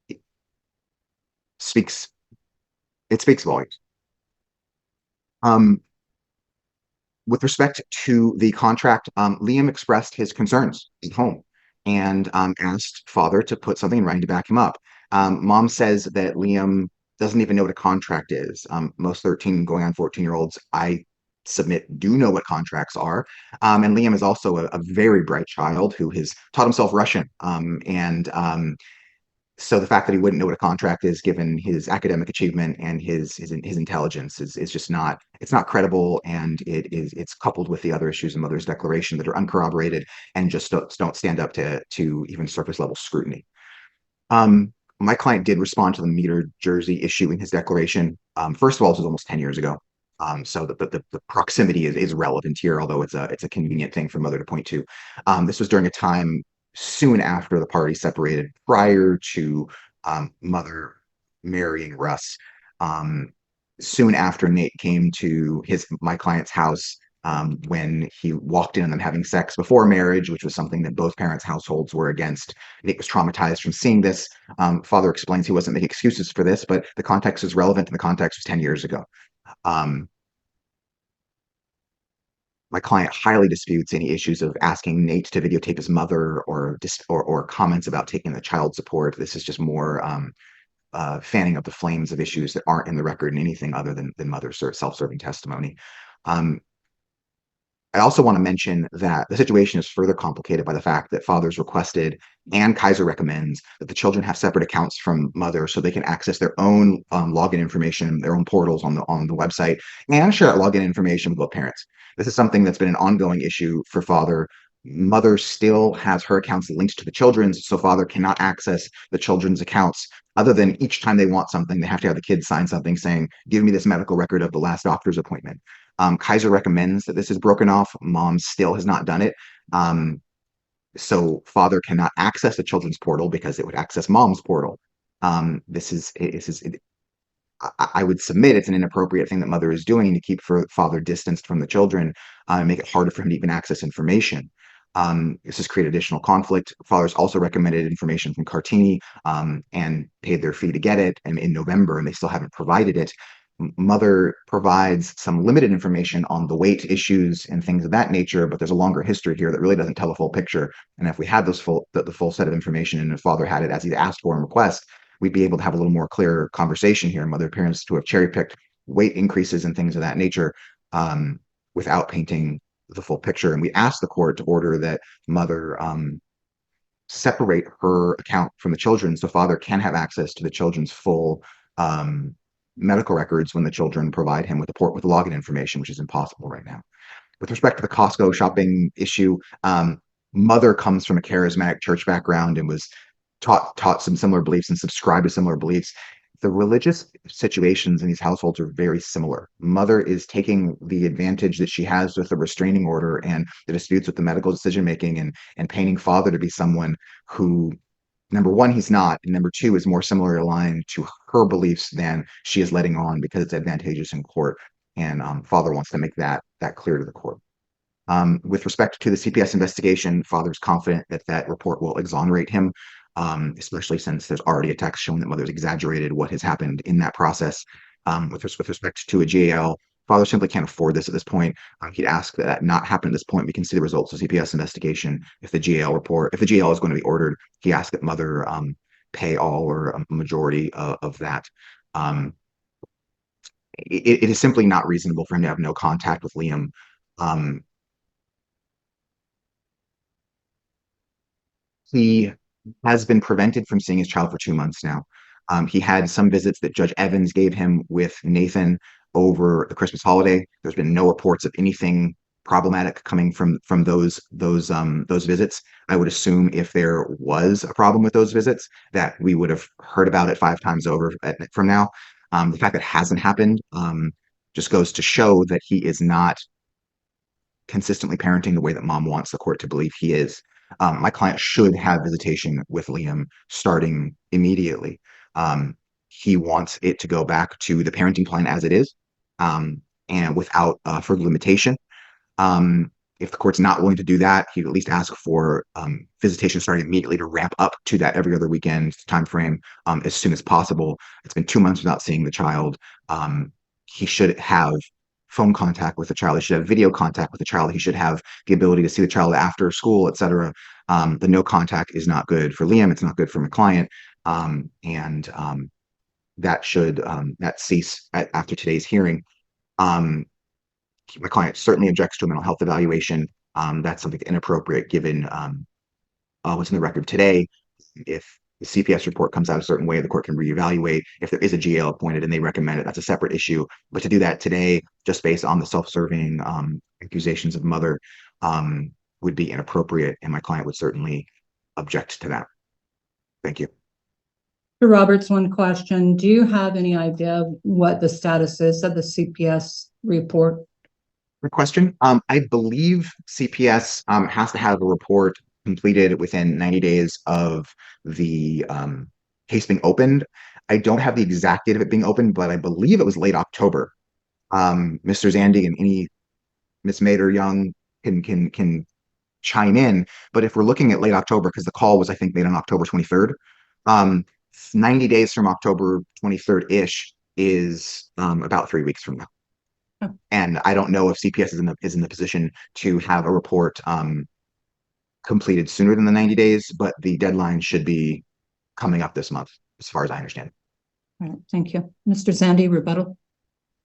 it speaks volumes. With respect to the contract, Liam expressed his concerns at home and asked father to put something in writing to back him up. Mom says that Liam doesn't even know what a contract is. Most 13 going on 14-year-olds, I submit, do know what contracts are. And Liam is also a very bright child who has taught himself Russian. So the fact that he wouldn't know what a contract is, given his academic achievement and his intelligence, is just not, it's not credible, and it's coupled with the other issues in mother's declaration that are uncorroborated and just don't stand up to even surface level scrutiny. My client did respond to the meter jersey issue in his declaration. First of all, this was almost 10 years ago. So the proximity is relevant here, although it's a convenient thing for mother to point to. This was during a time soon after the party separated, prior to mother marrying Russ. Soon after Nate came to my client's house, when he walked in on them having sex before marriage, which was something that both parents' households were against. Nate was traumatized from seeing this. Father explains he wasn't making excuses for this, but the context is relevant, and the context was 10 years ago. My client highly disputes any issues of asking Nate to videotape his mother or comments about taking the child support. This is just more fanning of the flames of issues that aren't in the record and anything other than mother's self-serving testimony. I also want to mention that the situation is further complicated by the fact that father's requested and Kaiser recommends that the children have separate accounts from mother so they can access their own login information, their own portals on the website, and share that login information with both parents. This is something that's been an ongoing issue for father. Mother still has her accounts linked to the children's, so father cannot access the children's accounts other than each time they want something, they have to have the kids sign something saying, give me this medical record of the last doctor's appointment. Kaiser recommends that this is broken off. Mom still has not done it. So father cannot access the children's portal because it would access mom's portal. I would submit it's an inappropriate thing that mother is doing to keep father distanced from the children, and make it harder for him to even access information. This has created additional conflict. Father's also recommended information from Cartini and paid their fee to get it in November, and they still haven't provided it. Mother provides some limited information on the weight issues and things of that nature, but there's a longer history here that really doesn't tell a full picture. And if we had the full set of information, and if father had it as he'd asked for in request, we'd be able to have a little more clear conversation here. Mother appears to have cherry-picked weight increases and things of that nature without painting the full picture. And we asked the court to order that mother separate her account from the children so father can have access to the children's full medical records when the children provide him with the login information, which is impossible right now. With respect to the Costco shopping issue, mother comes from a charismatic church background and was taught some similar beliefs and subscribed to similar beliefs. The religious situations in these households are very similar. Mother is taking the advantage that she has with the restraining order and the disputes with the medical decision-making and painting father to be someone who, number one, he's not, and number two, is more similarly aligned to her beliefs than she is letting on because it's advantageous in court. And father wants to make that clear to the court. With respect to the CPS investigation, father's confident that report will exonerate him. especially since there's already a text showing that mother's exaggerated what has happened in that process. With respect to a G.A.L, father simply can't afford this at this point. He'd ask that not happen at this point. We can see the results of CPS investigation. If the G.A.L is going to be ordered, he asks that mother pay all or a majority of that. It is simply not reasonable for him to have no contact with Liam. He has been prevented from seeing his child for 2 months now. He had some visits that Judge Evans gave him with Nathan over the Christmas holiday. There's been no reports of anything problematic coming from those visits. I would assume if there was a problem with those visits, that we would have heard about it 5 times over from now. The fact that it hasn't happened just goes to show that he is not consistently parenting the way that mom wants the court to believe he is. My client should have visitation with Liam starting immediately. He wants it to go back to the parenting plan as it is, and without further limitation. If the court's not willing to do that, he'd at least ask for visitation starting immediately to ramp up to that every other weekend time frame as soon as possible. It's been 2 months without seeing the child. He should have phone contact with the child. He should have video contact with the child. He should have the ability to see the child after school, etc. The no contact is not good for Liam. It's not good for my client. And that should that cease after today's hearing. My client certainly objects to a mental health evaluation. That's something inappropriate given what's in the record today. If the CPS report comes out a certain way, the court can reevaluate. If there is a G.A.L appointed and they recommend it, that's a separate issue. But to do that today, just based on the self-serving accusations of mother, would be inappropriate, and my client would certainly object to that. Thank you. Mr. Roberts, one question. Do you have any idea what the status is of the CPS report? Good question. I believe CPS has to have a report completed within 90 days of the case being opened. I don't have the exact date of it being opened, but I believe it was late October. Mr. Zandig and any Ms. Mader Young can chime in, but if we're looking at late October, because the call was, I think, made on October 23rd, 90 days from October 23rd-ish is about 3 weeks from now. And I don't know if CPS is in the position to have a report completed sooner than the 90 days, but the deadline should be coming up this month, as far as I understand. All right, thank you. Mr. Zandy, rebuttal.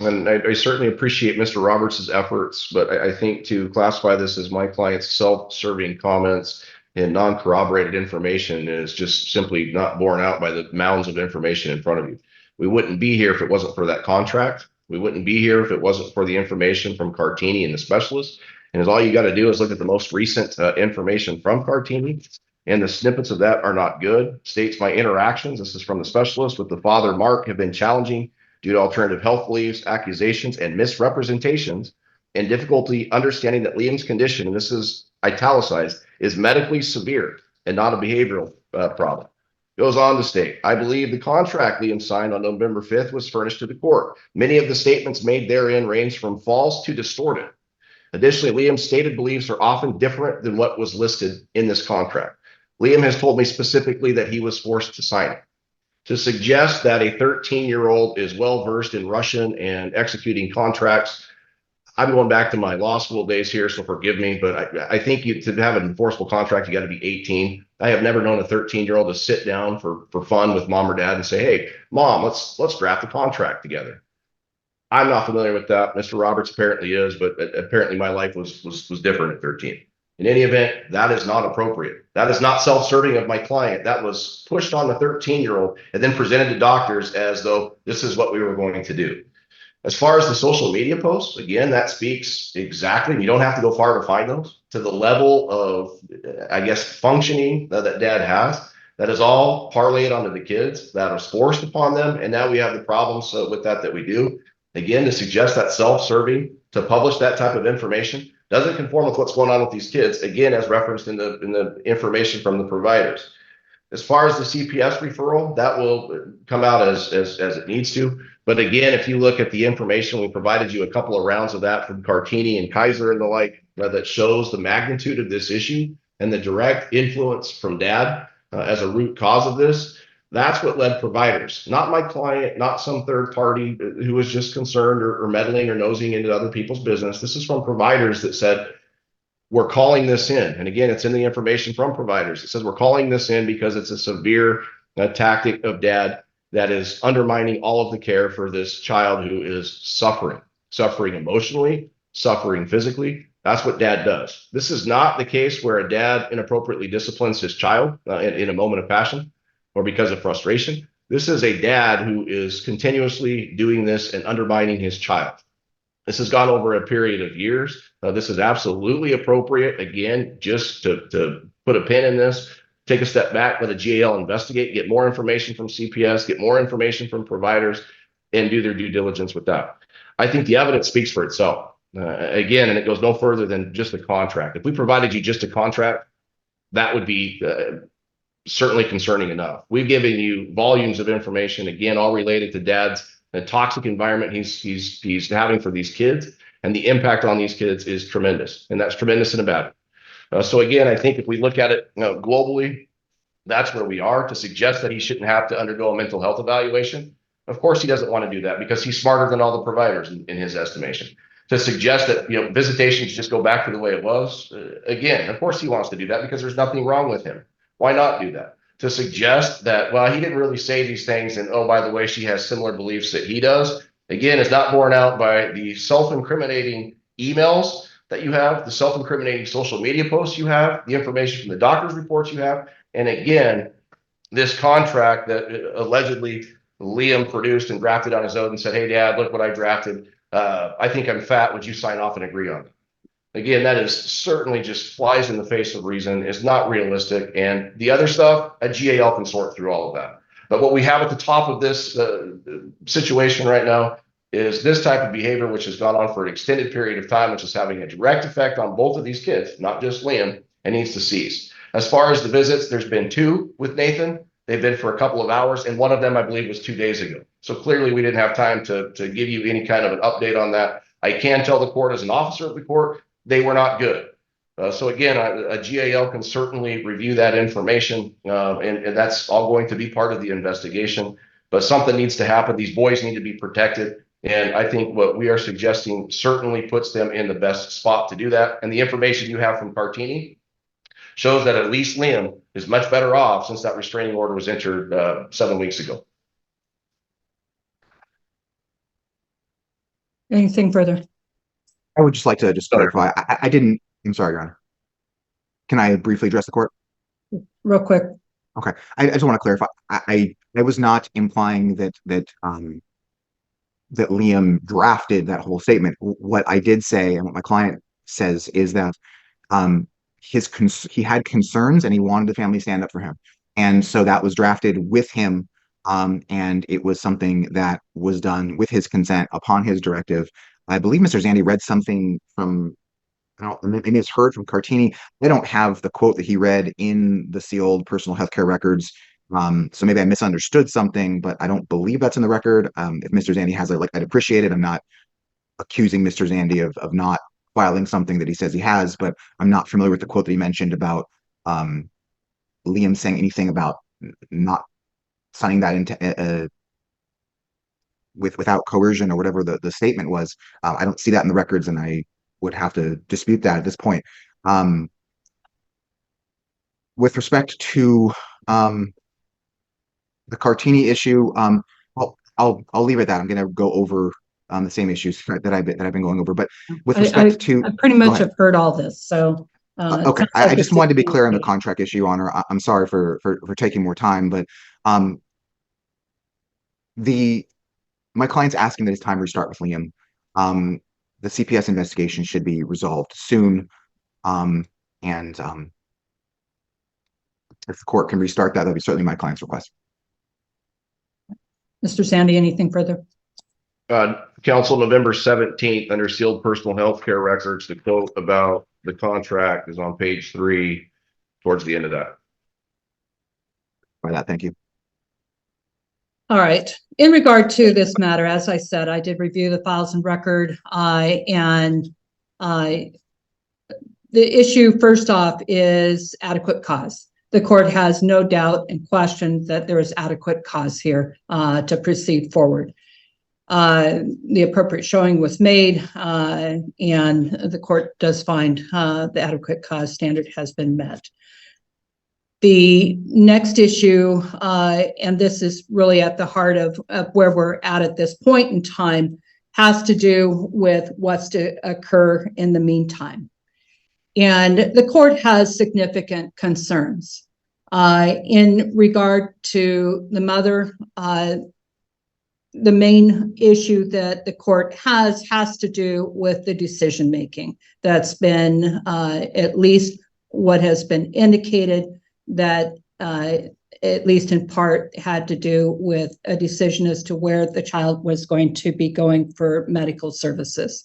And I certainly appreciate Mr. Roberts' efforts, but I think to classify this as my client's self-serving comments and non-corroborated information is just simply not borne out by the mounds of information in front of you. We wouldn't be here if it wasn't for that contract. We wouldn't be here if it wasn't for the information from Cartini and the specialist. And all you got to do is look at the most recent information from Cartini, and the snippets of that are not good. States my interactions, this is from the specialist, with the father, Mark, have been challenging due to alternative health beliefs, accusations, and misrepresentations, and difficulty understanding that Liam's condition, and this is italicized, is medically severe and not a behavioral problem. Goes on to state, I believe the contract Liam signed on November 5th was furnished to the court. Many of the statements made therein range from false to distorted. Additionally, Liam's stated beliefs are often different than what was listed in this contract. Liam has told me specifically that he was forced to sign it. To suggest that a 13-year-old is well-versed in Russian and executing contracts, I'm going back to my law school days here, so forgive me, but I think to have an enforceable contract, you got to be 18. I have never known a 13-year-old to sit down for fun with mom or dad and say, hey, mom, let's draft a contract together. I'm not familiar with that. Mr. Roberts apparently is, but apparently my life was different at 13. In any event, that is not appropriate. That is not self-serving of my client. That was pushed on the 13-year-old and then presented to doctors as though this is what we were going to do. As far as the social media posts, again, that speaks exactly, you don't have to go far to find those, to the level of, I guess, functioning that dad has. That is all parlayed onto the kids. That is forced upon them. And now we have the problems with that we do. Again, to suggest that self-serving, to publish that type of information, doesn't conform with what's going on with these kids, again, as referenced in the information from the providers. As far as the CPS referral, that will come out as it needs to. But again, if you look at the information, we provided you a couple of rounds of that from Cartini and Kaiser and the like, that shows the magnitude of this issue and the direct influence from dad. as a root cause of this. That's what led providers, not my client, not some third party who was just concerned or meddling or nosing into other people's business. This is from providers that said, we're calling this in. And again, it's in the information from providers. It says we're calling this in because it's a severe tactic of dad that is undermining all of the care for this child who is suffering emotionally, suffering physically. That's what dad does. This is not the case where a dad inappropriately disciplines his child in a moment of passion or because of frustration. This is a dad who is continuously doing this and undermining his child. This has gone over a period of years. This is absolutely appropriate. Again, just to put a pin in this, take a step back, let a G.A.L. investigate, get more information from CPS, get more information from providers, and do their due diligence with that. I think the evidence speaks for itself. Again, and it goes no further than just a contract. If we provided you just a contract, that would be certainly concerning enough. We've given you volumes of information, again, all related to dad's the toxic environment he's having for these kids, and the impact on these kids is tremendous, and that's tremendous in a bad way. So again, I think if we look at it globally, that's where we are. To suggest that he shouldn't have to undergo a mental health evaluation, of course he doesn't want to do that because he's smarter than all the providers in his estimation. To suggest that visitations just go back to the way it was, again, of course he wants to do that because there's nothing wrong with him. Why not do that? To suggest that, well, he didn't really say these things, and oh, by the way, she has similar beliefs that he does, again, is not borne out by the self-incriminating emails that you have, the self-incriminating social media posts you have, the information from the doctor's reports you have, and again, this contract that allegedly Liam produced and drafted on his own and said, hey, Dad, look what I drafted. I think I'm fat. Would you sign off and agree on it? Again, that is certainly just flies in the face of reason. It's not realistic. And the other stuff, a G.A.L. can sort through all of that. But what we have at the top of this situation right now is this type of behavior, which has gone on for an extended period of time, which is having a direct effect on both of these kids, not just Liam, and needs to cease. As far as the visits, there's been 2 with Nathan. They've been for a couple of hours, and one of them, I believe, was 2 days ago. So clearly we didn't have time to give you any kind of an update on that. I can tell the court as an officer of the court, they were not good. So again, a G.A.L. can certainly review that information, and that's all going to be part of the investigation. But something needs to happen. These boys need to be protected. And I think what we are suggesting certainly puts them in the best spot to do that. And the information you have from Cartini shows that at least Liam is much better off since that restraining order was entered 7 weeks ago. Anything further? I would just like to clarify. I'm sorry, Your Honor. Can I briefly address the court? Real quick. Okay. I just want to clarify. I was not implying that Liam drafted that whole statement. What I did say, and what my client says, is that he had concerns and he wanted the family to stand up for him. And so that was drafted with him. And it was something that was done with his consent upon his directive. I believe Mr. Zandy read something from, maybe it's heard from Cartini. I don't have the quote that he read in the sealed personal healthcare records. So maybe I misunderstood something, but I don't believe that's in the record. If Mr. Zandy has it, I'd appreciate it. I'm not accusing Mr. Zandy of not filing something that he says he has, but I'm not familiar with the quote that he mentioned about Liam saying anything about not signing that into without coercion or whatever the statement was. I don't see that in the records, and I would have to dispute that at this point. With respect to the Cartini issue, I'll leave it at that. I'm going to go over the same issues that I've been going over. But with respect to, I pretty much have heard all this. So okay, I just wanted to be clear on the contract issue, Your Honor. I'm sorry for taking more time, but my client's asking that his time restart with Liam. The CPS investigation should be resolved soon, and if the court can restart that'll be certainly my client's request. Mr. Zandy, anything further? Counsel, November 17th, under sealed personal health care records, the quote about the contract is on page 3 towards the end of that. By that, thank you. All right. In regard to this matter, as I said, I did review the files and record, and the issue first off is adequate cause. the court has no doubt and question that there is adequate cause here to proceed forward. The appropriate showing was made, and the court does find the adequate cause standard has been met. The next issue, and this is really at the heart of where we're at this point in time, has to do with what's to occur in the meantime. And the court has significant concerns in regard to the mother. The main issue that the court has to do with the decision making. That's been at least what has been indicated, that at least in part had to do with a decision as to where the child was going to be going for medical services.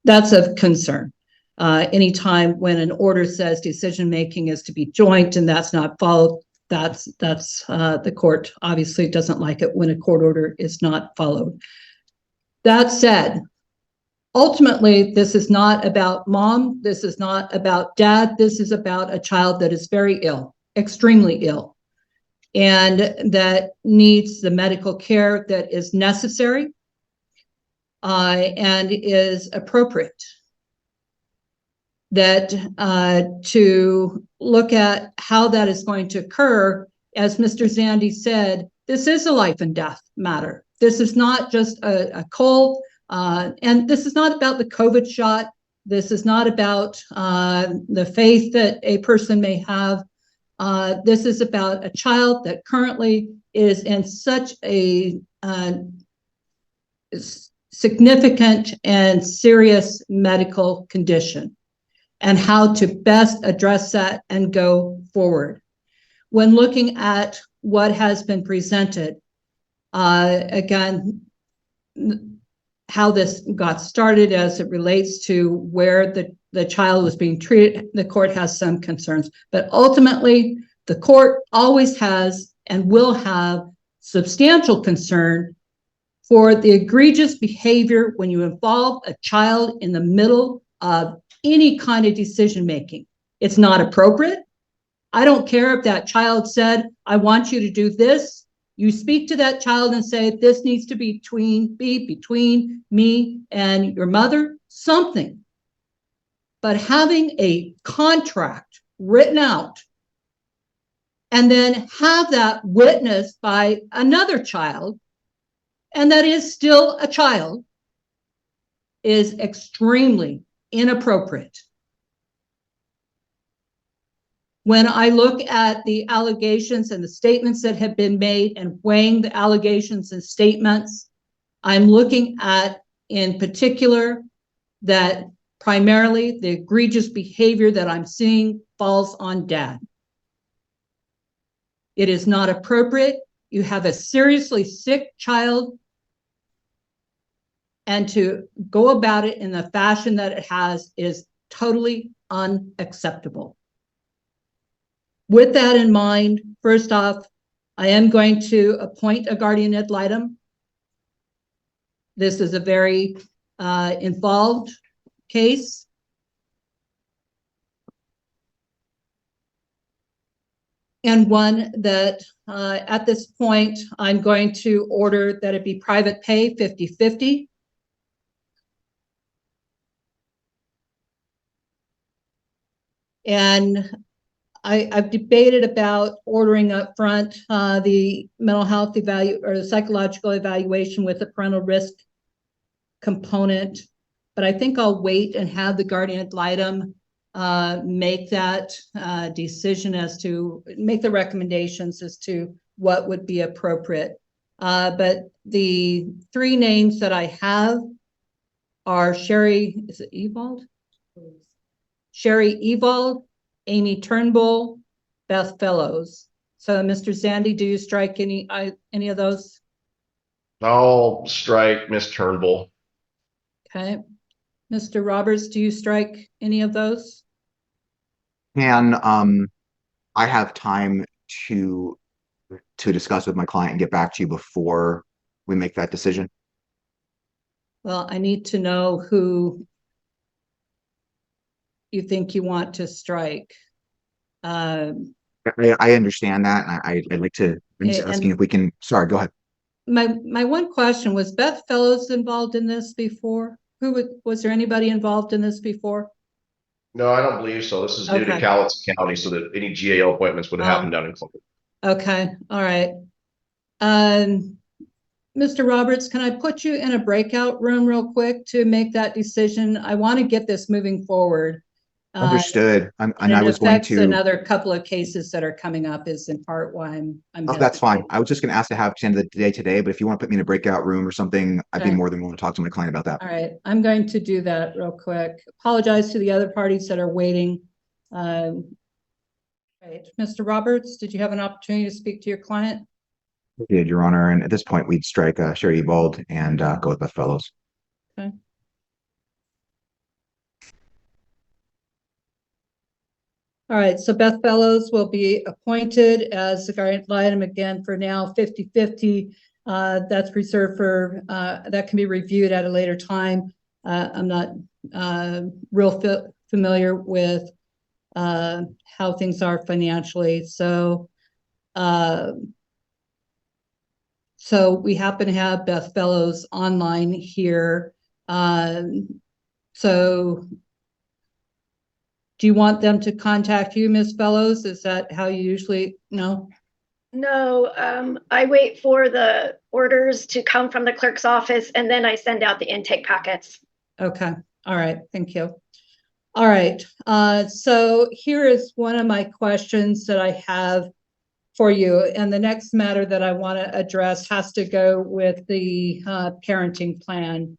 That's of concern. Anytime when an order says decision making is to be joint and that's not followed, that's the court obviously doesn't like it when a court order is not followed. That said, ultimately, this is not about mom. This is not about dad. This is about a child that is very ill, extremely ill, and that needs the medical care that is necessary and is appropriate. That to look at how that is going to occur, as Mr. Zandy said, this is a life and death matter. This is not just a cold, and this is not about the COVID shot. This is not about the faith that a person may have. This is about a child that currently is in such a significant and serious medical condition, and how to best address that and go forward. When looking at what has been presented, again, how this got started as it relates to where the child was being treated, the court has some concerns. But ultimately, the court always has and will have substantial concern for the egregious behavior when you involve a child in the middle of any kind of decision making. It's not appropriate. I don't care if that child said, I want you to do this. You speak to that child and say, this needs to be between me and your mother, something. But having a contract written out and then have that witnessed by another child, and that is still a child, is extremely inappropriate. When I look at the allegations and the statements that have been made and weighing the allegations and statements, I'm looking at, in particular, that primarily the egregious behavior that I'm seeing falls on dad. It is not appropriate. You have a seriously sick child, and to go about it in the fashion that it has is totally unacceptable. With that in mind, first off, I am going to appoint a guardian ad litem. This is a very involved case. And one that at this point, I'm going to order that it be private pay 50-50. And I've debated about ordering up front the mental health or the psychological evaluation with a parental risk component, but I think I'll wait and have the guardian ad litem make that decision as to make the recommendations as to what would be appropriate. But the three names that I have are Sherry, is it Ewald? Sherry Ewald, Amy Turnbull, Beth Fellows. So, Mr. Zandy, do you strike any of those? I'll strike Miss Turnbull. Okay. Mr. Roberts, do you strike any of those? And I have time to discuss with my client and get back to you before we make that decision. Well, I need to know who you think you want to strike. I understand that, and I'd like to, I'm just asking if we can, sorry, go ahead. My one question, was Beth Fellows involved in this before? Was there anybody involved in this before? No, I don't believe so. This is new to Okay. Cowlitz County, so that any GAL appointments would have happened down in Columbia. Okay, all right. Mr. Roberts, can I put you in a breakout room real quick to make that decision? I want to get this moving forward. Understood. And And I it was going affects to, another couple of cases that are coming up is in part why I'm oh, that's fine. hesitating. I was just going to ask to have the end of the day today, but if you want to put me in a breakout room or something, I'd be Okay. more than willing to talk to my client about that. All right, I'm going to do that real quick. Apologize to the other parties that are waiting. Right, Mr. Roberts, did you have an opportunity to speak to your client? I did, Your Honor, and at this point, we'd strike Sherry Bald and go with Beth Fellows. Okay. All right, so Beth Fellows will be appointed as the guardian ad litem again for now 50-50. That's reserved for, that can be reviewed at a later time. I'm not real familiar with how things are financially. So we happen to have Beth Fellows online here. So do you want them to contact you, Ms. Fellows? Is that how you usually know? No, I wait for the orders to come from the clerk's office and then I send out the intake packets. Okay, all right, thank you. All right, so here is one of my questions that I have for you. And the next matter that I want to address has to go with the parenting plan.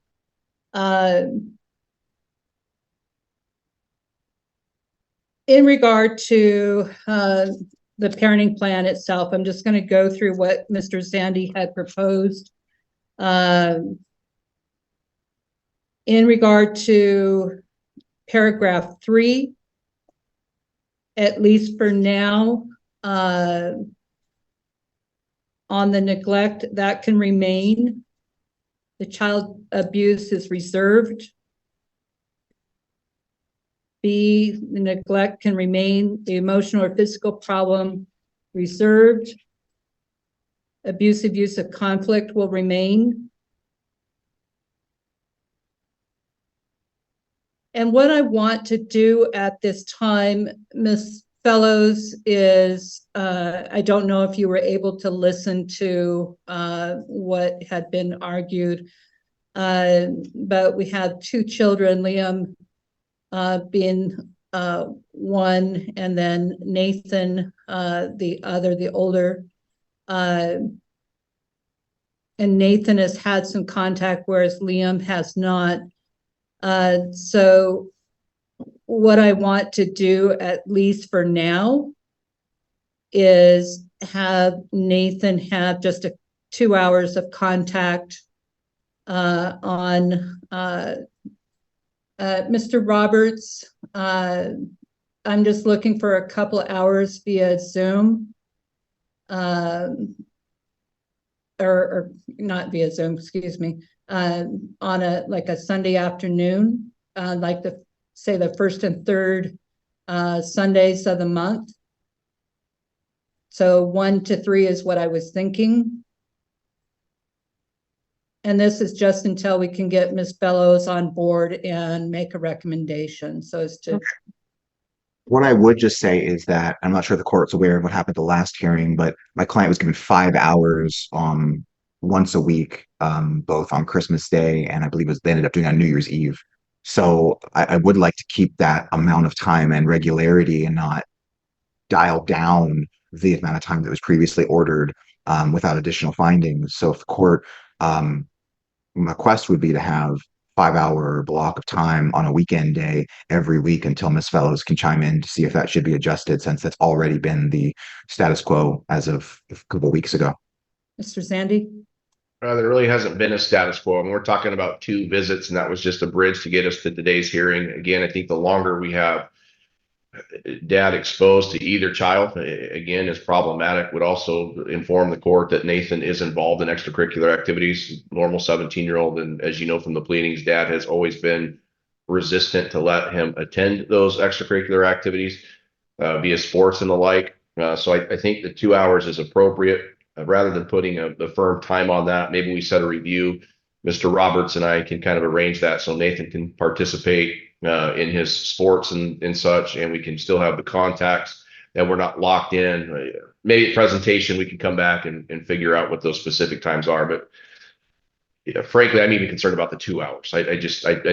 In regard to the parenting plan itself, I'm just going to go through what Mr. Zandy had proposed. In regard to paragraph 3, at least for now, on the neglect, that can remain. The child abuse is reserved. B, the neglect can remain. The emotional or physical problem reserved. Abusive use of conflict will remain. And what I want to do at this time, Ms. Fellows, is I don't know if you were able to listen to what had been argued, but we have 2 children, Liam being one, and then Nathan, the other, the older. And Nathan has had some contact, whereas Liam has not. So what I want to do, at least for now, is have Nathan have just 2 hours of contact on Mr. Roberts. I'm just looking for a couple of hours via Zoom, or not via Zoom, excuse me, on a Sunday afternoon, like say the 1st and 3rd Sundays of the month. So 1 to 3 is what I was thinking. And this is just until we can get Ms. Fellows on board and make a recommendation. So as to. What I would just say is that I'm not sure the court's aware of what happened at the last hearing, but my client was given 5 hours once a week, both on Christmas Day and I believe they ended up doing on New Year's Eve. So I would like to keep that amount of time and regularity and not dial down the amount of time that was previously ordered without additional findings. So if the court, my request would be to have 5-hour block of time on a weekend day every week until Ms. Fellows can chime in to see if that should be adjusted, since that's already been the status quo as of a couple of weeks ago. Mr. Zandy? There really hasn't been a status quo. I mean, we're talking about 2 visits, and that was just a bridge to get us to today's hearing. Again, I think the longer we have dad exposed to either child, again, is problematic. Would also inform the court that Nathan is involved in extracurricular activities, normal 17-year-old. And as you know from the pleadings, dad has always been resistant to let him attend those extracurricular activities via sports and the like. So I think the 2 hours is appropriate. Rather than putting a firm time on that, maybe we set a review. Mr. Roberts and I can kind of arrange that so Nathan can participate in his sports and such, and we can still have the contacts, that we're not locked in. Maybe at presentation, we can come back and figure out what those specific times are. But yeah, frankly, I'm even concerned about the 2 hours. I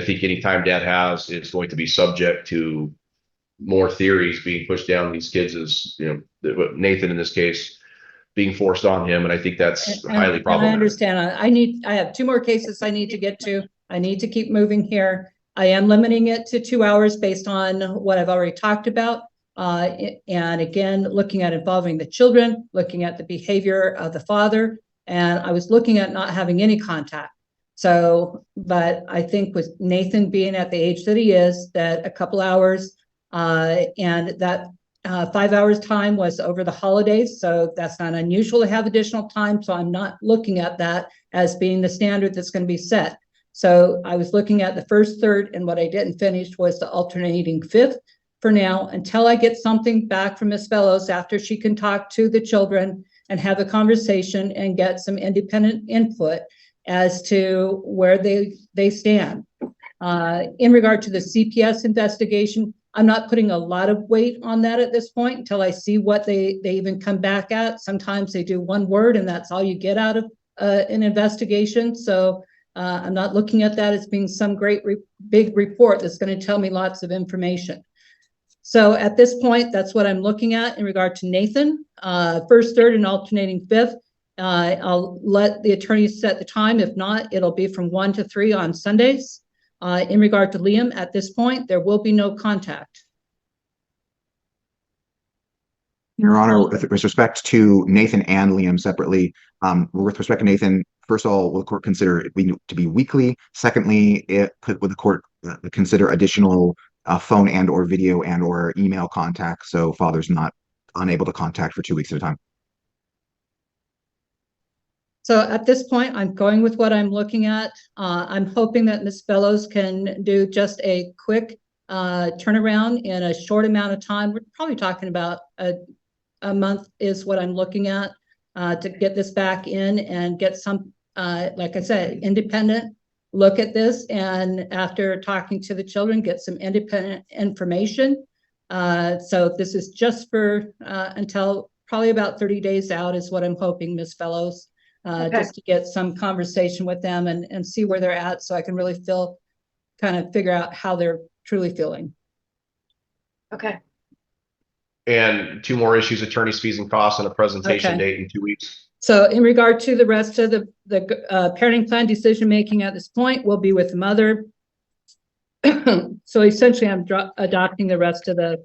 think any time dad has is going to be subject to more theories being pushed down these kids, as Nathan in this case being forced on him, and I think that's highly problematic. I understand. I have 2 more cases I need to get to. I need to keep moving here. I am limiting it to 2 hours based on what I've already talked about. And again, looking at involving the children, looking at the behavior of the father, and I was looking at not having any contact. So, but I think with Nathan being at the age that he is, that a couple hours, and that 5 hours time was over the holidays, so that's not unusual to have additional time. So I'm not looking at that as being the standard that's going to be set. So I was looking at the first, third, and what I didn't finish was the alternating fifth for now, until I get something back from Ms. Fellows after she can talk to the children and have a conversation and get some independent input as to where they stand. In regard to the CPS investigation, I'm not putting a lot of weight on that at this point until I see what they even come back at. Sometimes they do one word and that's all you get out of an investigation. So I'm not looking at that as being some great big report that's going to tell me lots of information. So at this point, that's what I'm looking at in regard to Nathan. First, third, and alternating fifth. I'll let the attorneys set the time. If not, it'll be from 1 to 3 on Sundays. In regard to Liam, at this point, there will be no contact. Your Honor, with respect to Nathan and Liam separately, with respect to Nathan, first of all, will the court consider it to be weekly? Secondly, would the court consider additional phone and or video and or email contact so father's not unable to contact for 2 weeks at a time? So at this point, I'm going with what I'm looking at. I'm hoping that Ms. Fellows can do just a quick turnaround in a short amount of time. We're probably talking about a month is what I'm looking at to get this back in and get some, like I said, independent look at this. And after talking to the children, get some independent information. So this is just for until probably about 30 days out is what I'm hoping, Ms. Fellows. Okay. Just to get some conversation with them and see where they're at so I can really figure out how they're truly feeling. Okay. And 2 more issues, attorney's fees and costs, and a presentation date in 2 weeks. So in regard to the rest of the parenting plan decision-making at this point will be with the mother. So essentially I'm adopting the rest of the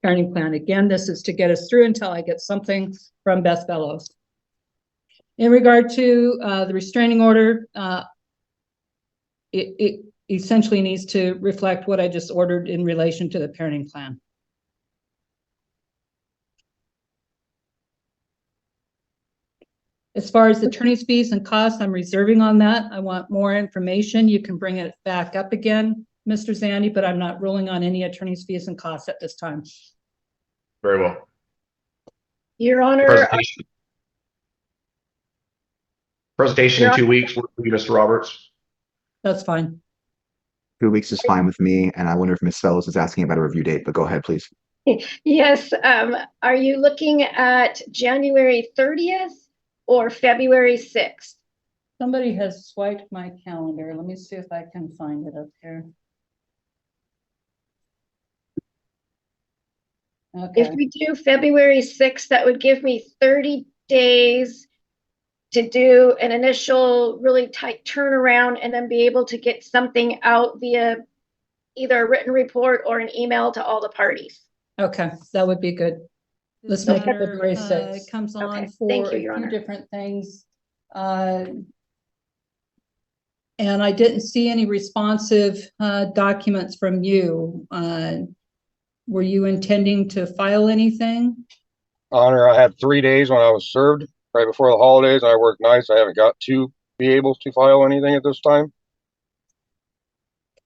parenting plan. Again, this is to get us through until I get something from Beth Fellows. In regard to the restraining order, it essentially needs to reflect what I just ordered in relation to the parenting plan. As far as the attorney's fees and costs, I'm reserving on that. I want more information. You can bring it back up again, Mr. Zandy, but I'm not ruling on any attorney's fees and costs at this time. Very well. Your Honor. Presentation in 2 weeks. What will you, Mr. Roberts? That's fine. 2 weeks is fine with me, and I wonder if Ms. Fellows is asking about a review date, but go ahead, please. Yes. Are you looking at January 30th or February 6th? Somebody has swiped my calendar. Let me see if I can find it up here. Okay. If we do February 6th, that would give me 30 days to do an initial really tight turnaround and then be able to get something out via either a written report or an email to all the parties. Okay, that would be good. Let's make it February 6th. It comes on for Thank you, a Your few Honor. different things. And I didn't see any responsive documents from you. Were you intending to file anything? Honor, I had 3 days when I was served right before the holidays. I worked nights. I haven't got to be able to file anything at this time.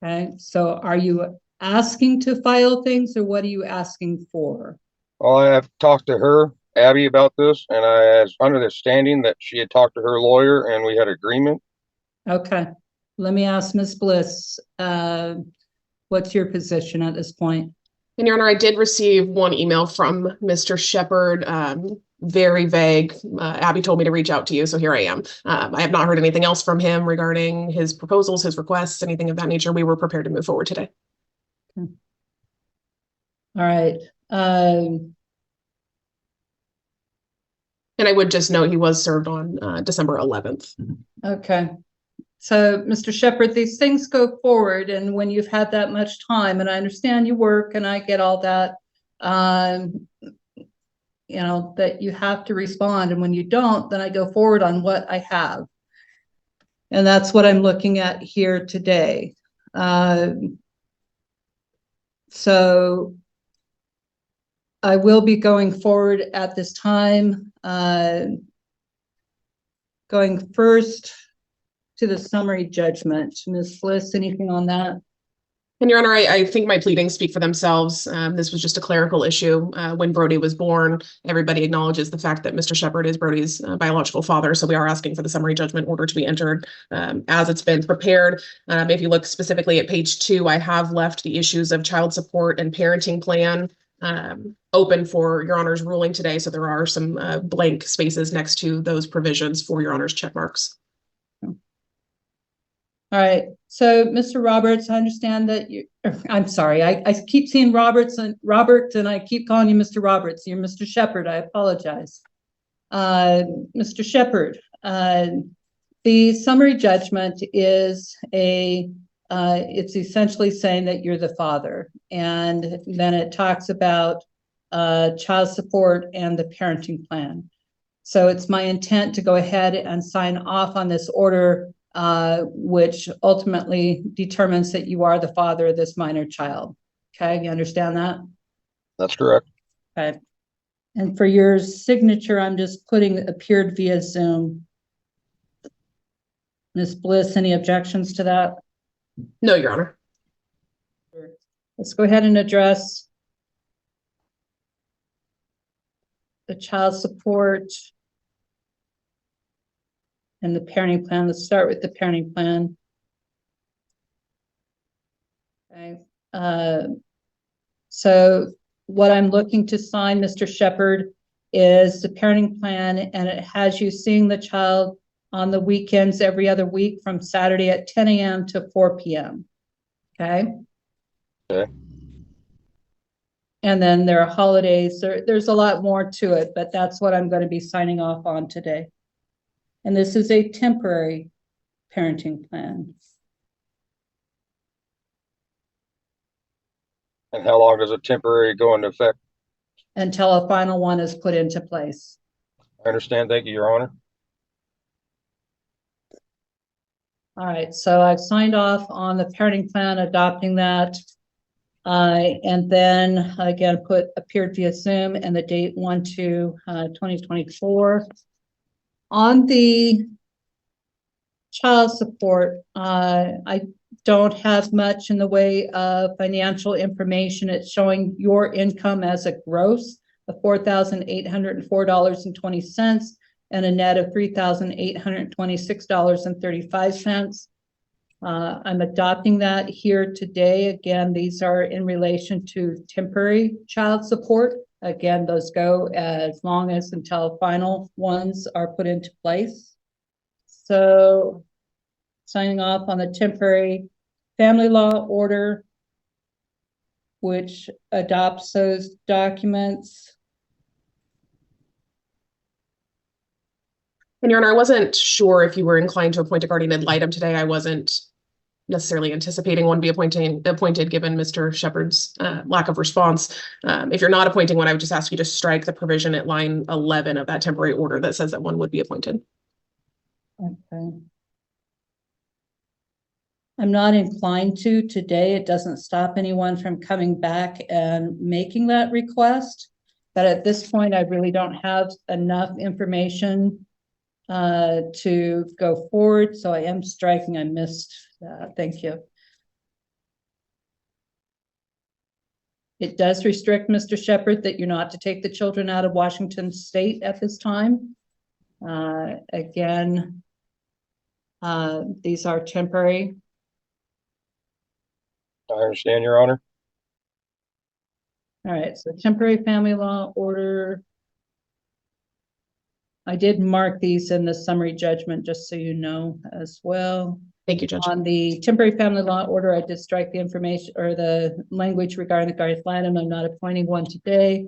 Okay, so are you asking to file things or what are you asking for? Well, I have talked to her, Abby, about this, and I was under the standing that she had talked to her lawyer and we had agreement. Okay, let me ask Ms. Bliss, what's your position at this point? And Your Honor, I did receive one email from Mr. Shepherd, very vague. Abby told me to reach out to you, so here I am. I have not heard anything else from him regarding his proposals, his requests, anything of that nature. We were prepared to move forward today. All right. And I would just note he was served on December 11th. Okay. So, Mr. Shepherd, these things go forward, and when you've had that much time, and I understand you work, and I get all that, you know, that you have to respond, and when you don't, then I go forward on what I have. And that's what I'm looking at here today. So I will be going forward at this time, going first to the summary judgment. Ms. Bliss, anything on that? And Your Honor, I think my pleadings speak for themselves. This was just a clerical issue. When Brody was born, everybody acknowledges the fact that Mr. Shepherd is Brody's biological father. So we are asking for the summary judgment order to be entered as it's been prepared. If you look specifically at page 2, I have left the issues of child support and parenting plan open for Your Honor's ruling today. So there are some blank spaces next to those provisions for Your Honor's check marks. All right, so Mr. Roberts, I understand that you, I'm sorry, I keep seeing Robert, and I keep calling you Mr. Roberts. You're Mr. Shepherd, I apologize. Mr. Shepherd, the summary judgment is it's essentially saying that you're the father, and then it talks about child support and the parenting plan. So it's my intent to go ahead and sign off on this order, which ultimately determines that you are the father of this minor child. Okay, you understand that? That's correct. Okay. And for your signature, I'm just putting appeared via Zoom. Ms. Bliss, any objections to that? No, Your Honor. Let's go ahead and address the child support and the parenting plan. Let's start with the parenting plan. Okay. So what I'm looking to sign, Mr. Shepherd, is the parenting plan, and it has you seeing the child on the weekends every other week from Saturday at 10 a.m. to 4 p.m. Okay. Okay. And then there are holidays. There's a lot more to it, but that's what I'm going to be signing off on today. And this is a temporary parenting plan. And how long does a temporary go into effect? Until a final one is put into place. I understand. Thank you, Your Honor. All right, so I've signed off on the parenting plan, adopting that. And then again, put appeared via Zoom and the date 1/2/2024. On the child support, I don't have much in the way of financial information. It's showing your income as a gross of $4,804.20 and a net of $3,826.35. I'm adopting that here today. Again, these are in relation to temporary child support. Again, those go as long as until final ones are put into place. So signing off on the temporary family law order, which adopts those documents. And Your Honor, I wasn't sure if you were inclined to appoint a guardian ad litem today. I wasn't necessarily anticipating one be appointed given Mr. Shepherd's lack of response. If you're not appointing one, I would just ask you to strike the provision at line 11 of that temporary order that says that one would be appointed. Okay. I'm not inclined to today. It doesn't stop anyone from coming back and making that request. But at this point, I really don't have enough information to go forward. So I am striking. I missed that. Thank you. It does restrict, Mr. Shepherd, that you're not to take the children out of Washington State at this time. Again, these are temporary. I understand, Your Honor. All right, so temporary family law order. I did mark these in the summary judgment, just so you know as well. Thank you, Judge. On the temporary family law order, I did strike the information or the language regarding the guardian item. I'm not appointing one today.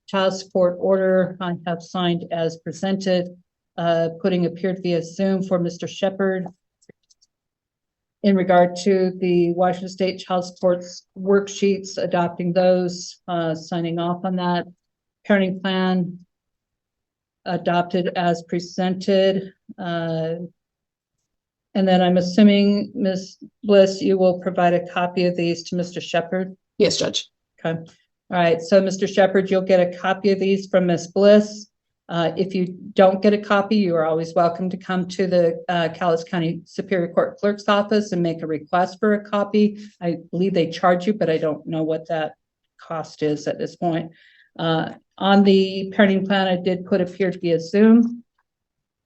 Child support order, I have signed as presented, putting appeared to be assumed for Mr. Shepherd. In regard to the Washington State Child Support worksheets, adopting those, signing off on that. Parenting plan adopted as presented. And then I'm assuming, Ms. Bliss, you will provide a copy of these to Mr. Shepherd? Yes, Judge. Okay. All right. So, Mr. Shepherd, you'll get a copy of these from Ms. Bliss. If you don't get a copy, you are always welcome to come to the Cowlitz County Superior Court Clerk's office and make a request for a copy. I believe they charge you, but I don't know what that cost is at this point. On the parenting plan, I did put appear to be assumed.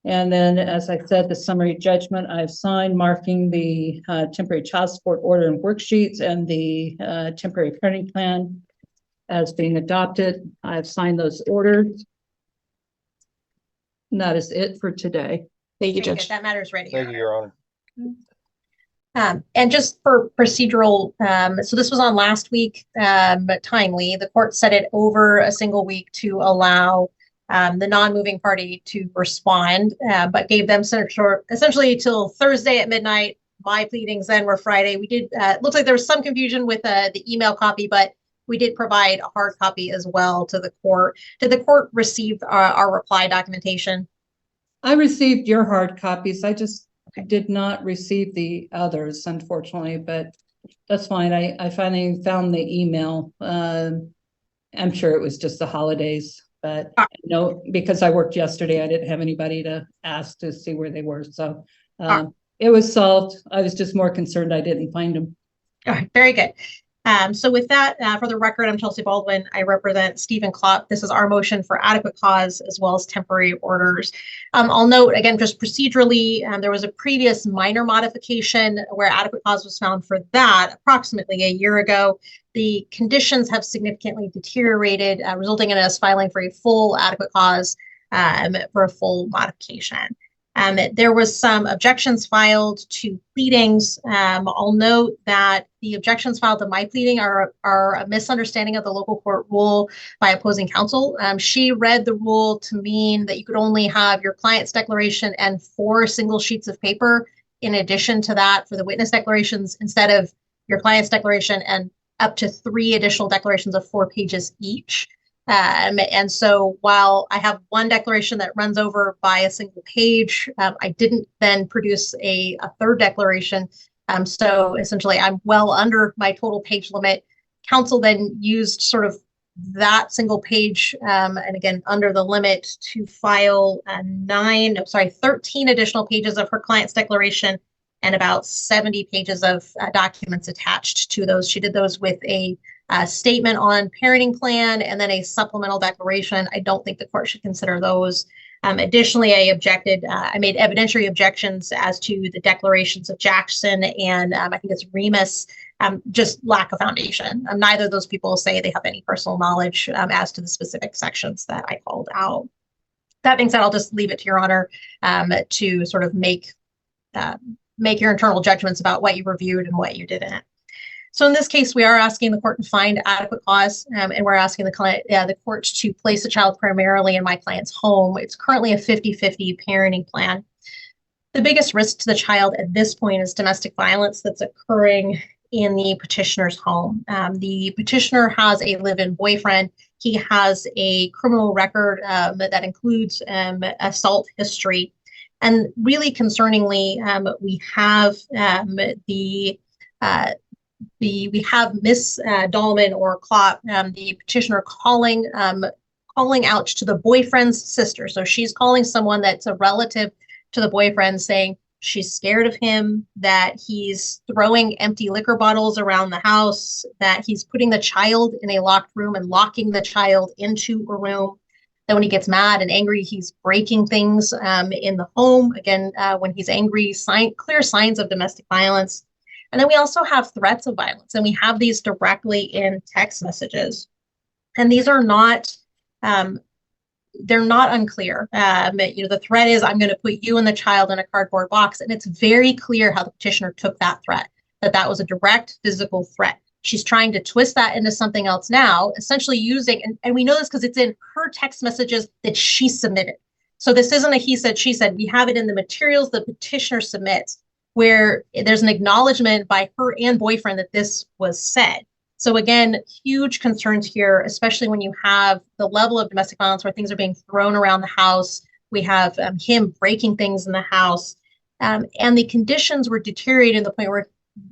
And then, as I said, the summary judgment I've signed marking the temporary child support order and worksheets and the temporary parenting plan as being adopted. I've signed those orders. And that is it for today. Thank you, Very good. Judge. That matter's ready. Thank you, Your Honor. And just for procedural, so this was on last week, but timely. The court set it over a single week to allow the non-moving party to respond, but gave them essentially till Thursday at midnight. My pleadings then were Friday. We did, it looks like there was some confusion with the email copy, but we did provide a hard copy as well to the court. Did the court receive our reply documentation? I received your hard copies. I just did not receive the others, unfortunately, but that's fine. I finally found the email. I'm sure it was just the holidays, but no, because I worked yesterday, I didn't have anybody to ask to see where they were. So it was solved. I was just more concerned I didn't find them. All right, very good. So with that, for the record, I'm Chelsea Baldwin. I represent Stephen Klopp. This is our motion for adequate cause as well as temporary orders. I'll note again, just procedurally, there was a previous minor modification where adequate cause was found for that approximately a year ago. The conditions have significantly deteriorated, resulting in us filing for a full adequate cause for a full modification. There was some objections filed to pleadings. I'll note that the objections filed to my pleading are a misunderstanding of the local court rule by opposing counsel. She read the rule to mean that you could only have your client's declaration and 4 single sheets of paper in addition to that for the witness declarations, instead of your client's declaration and up to 3 additional declarations of 4 pages each. And so while I have one declaration that runs over by a single page, I didn't then produce a third declaration. So essentially I'm well under my total page limit. Counsel then used sort of that single page, and again, under the limit to file 13 additional pages of her client's declaration and about 70 pages of documents attached to those. She did those with a statement on parenting plan and then a supplemental declaration. I don't think the court should consider those. Additionally, I made evidentiary objections as to the declarations of Jackson and I think it's Remus, just lack of foundation. Neither of those people say they have any personal knowledge as to the specific sections that I called out. That being said, I'll just leave it to Your Honor to sort of make your internal judgments about what you reviewed and what you didn't. So in this case, we are asking the court to find adequate cause, and we're asking the court to place the child primarily in my client's home. It's currently a 50-50 parenting plan. The biggest risk to the child at this point is domestic violence that's occurring in the petitioner's home. The petitioner has a live-in boyfriend. He has a criminal record that includes assault history. And really concerningly, we have Miss Dahlman or Klopp, the petitioner calling out to the boyfriend's sister. So she's calling someone that's a relative to the boyfriend saying, she's scared of him, that he's throwing empty liquor bottles around the house, that he's putting the child in a locked room and locking the child into a room. That when he gets mad and angry, he's breaking things in the home. Again, when he's angry, clear signs of domestic violence. And then we also have threats of violence, and we have these directly in text messages. And these are not, they're not unclear. The threat is, I'm going to put you and the child in a cardboard box. And it's very clear how the petitioner took that threat, that was a direct physical threat. She's trying to twist that into something else now, essentially using, and we know this because it's in her text messages that she submitted. So this isn't a he said, she said. We have it in the materials the petitioner submits, where there's an acknowledgement by her and boyfriend that this was said. So again, huge concerns here, especially when you have the level of domestic violence where things are being thrown around the house. We have him breaking things in the house, and the conditions were deteriorating to the point where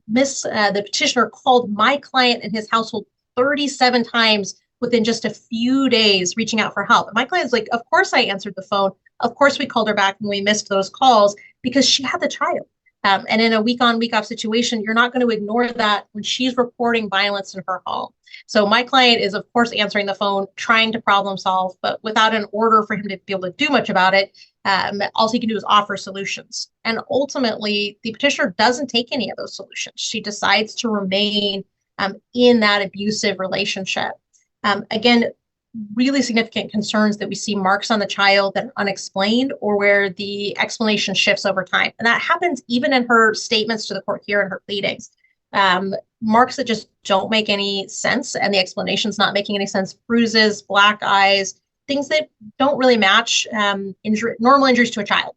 the petitioner called my client and his household 37 times within just a few days, reaching out for help. And my client's like, of course I answered the phone. Of course we called her back when we missed those calls because she had the child. And in a week on, week off situation, you're not going to ignore that when she's reporting violence in her home. So my client is, of course, answering the phone, trying to problem solve, but without an order for him to be able to do much about it. All he can do is offer solutions. And ultimately, the petitioner doesn't take any of those solutions. She decides to remain in that abusive relationship. Again, really significant concerns that we see marks on the child that are unexplained or where the explanation shifts over time. And that happens even in her statements to the court here in her pleadings. Marks that just don't make any sense, and the explanation's not making any sense. Bruises, black eyes, things that don't really match normal injuries to a child.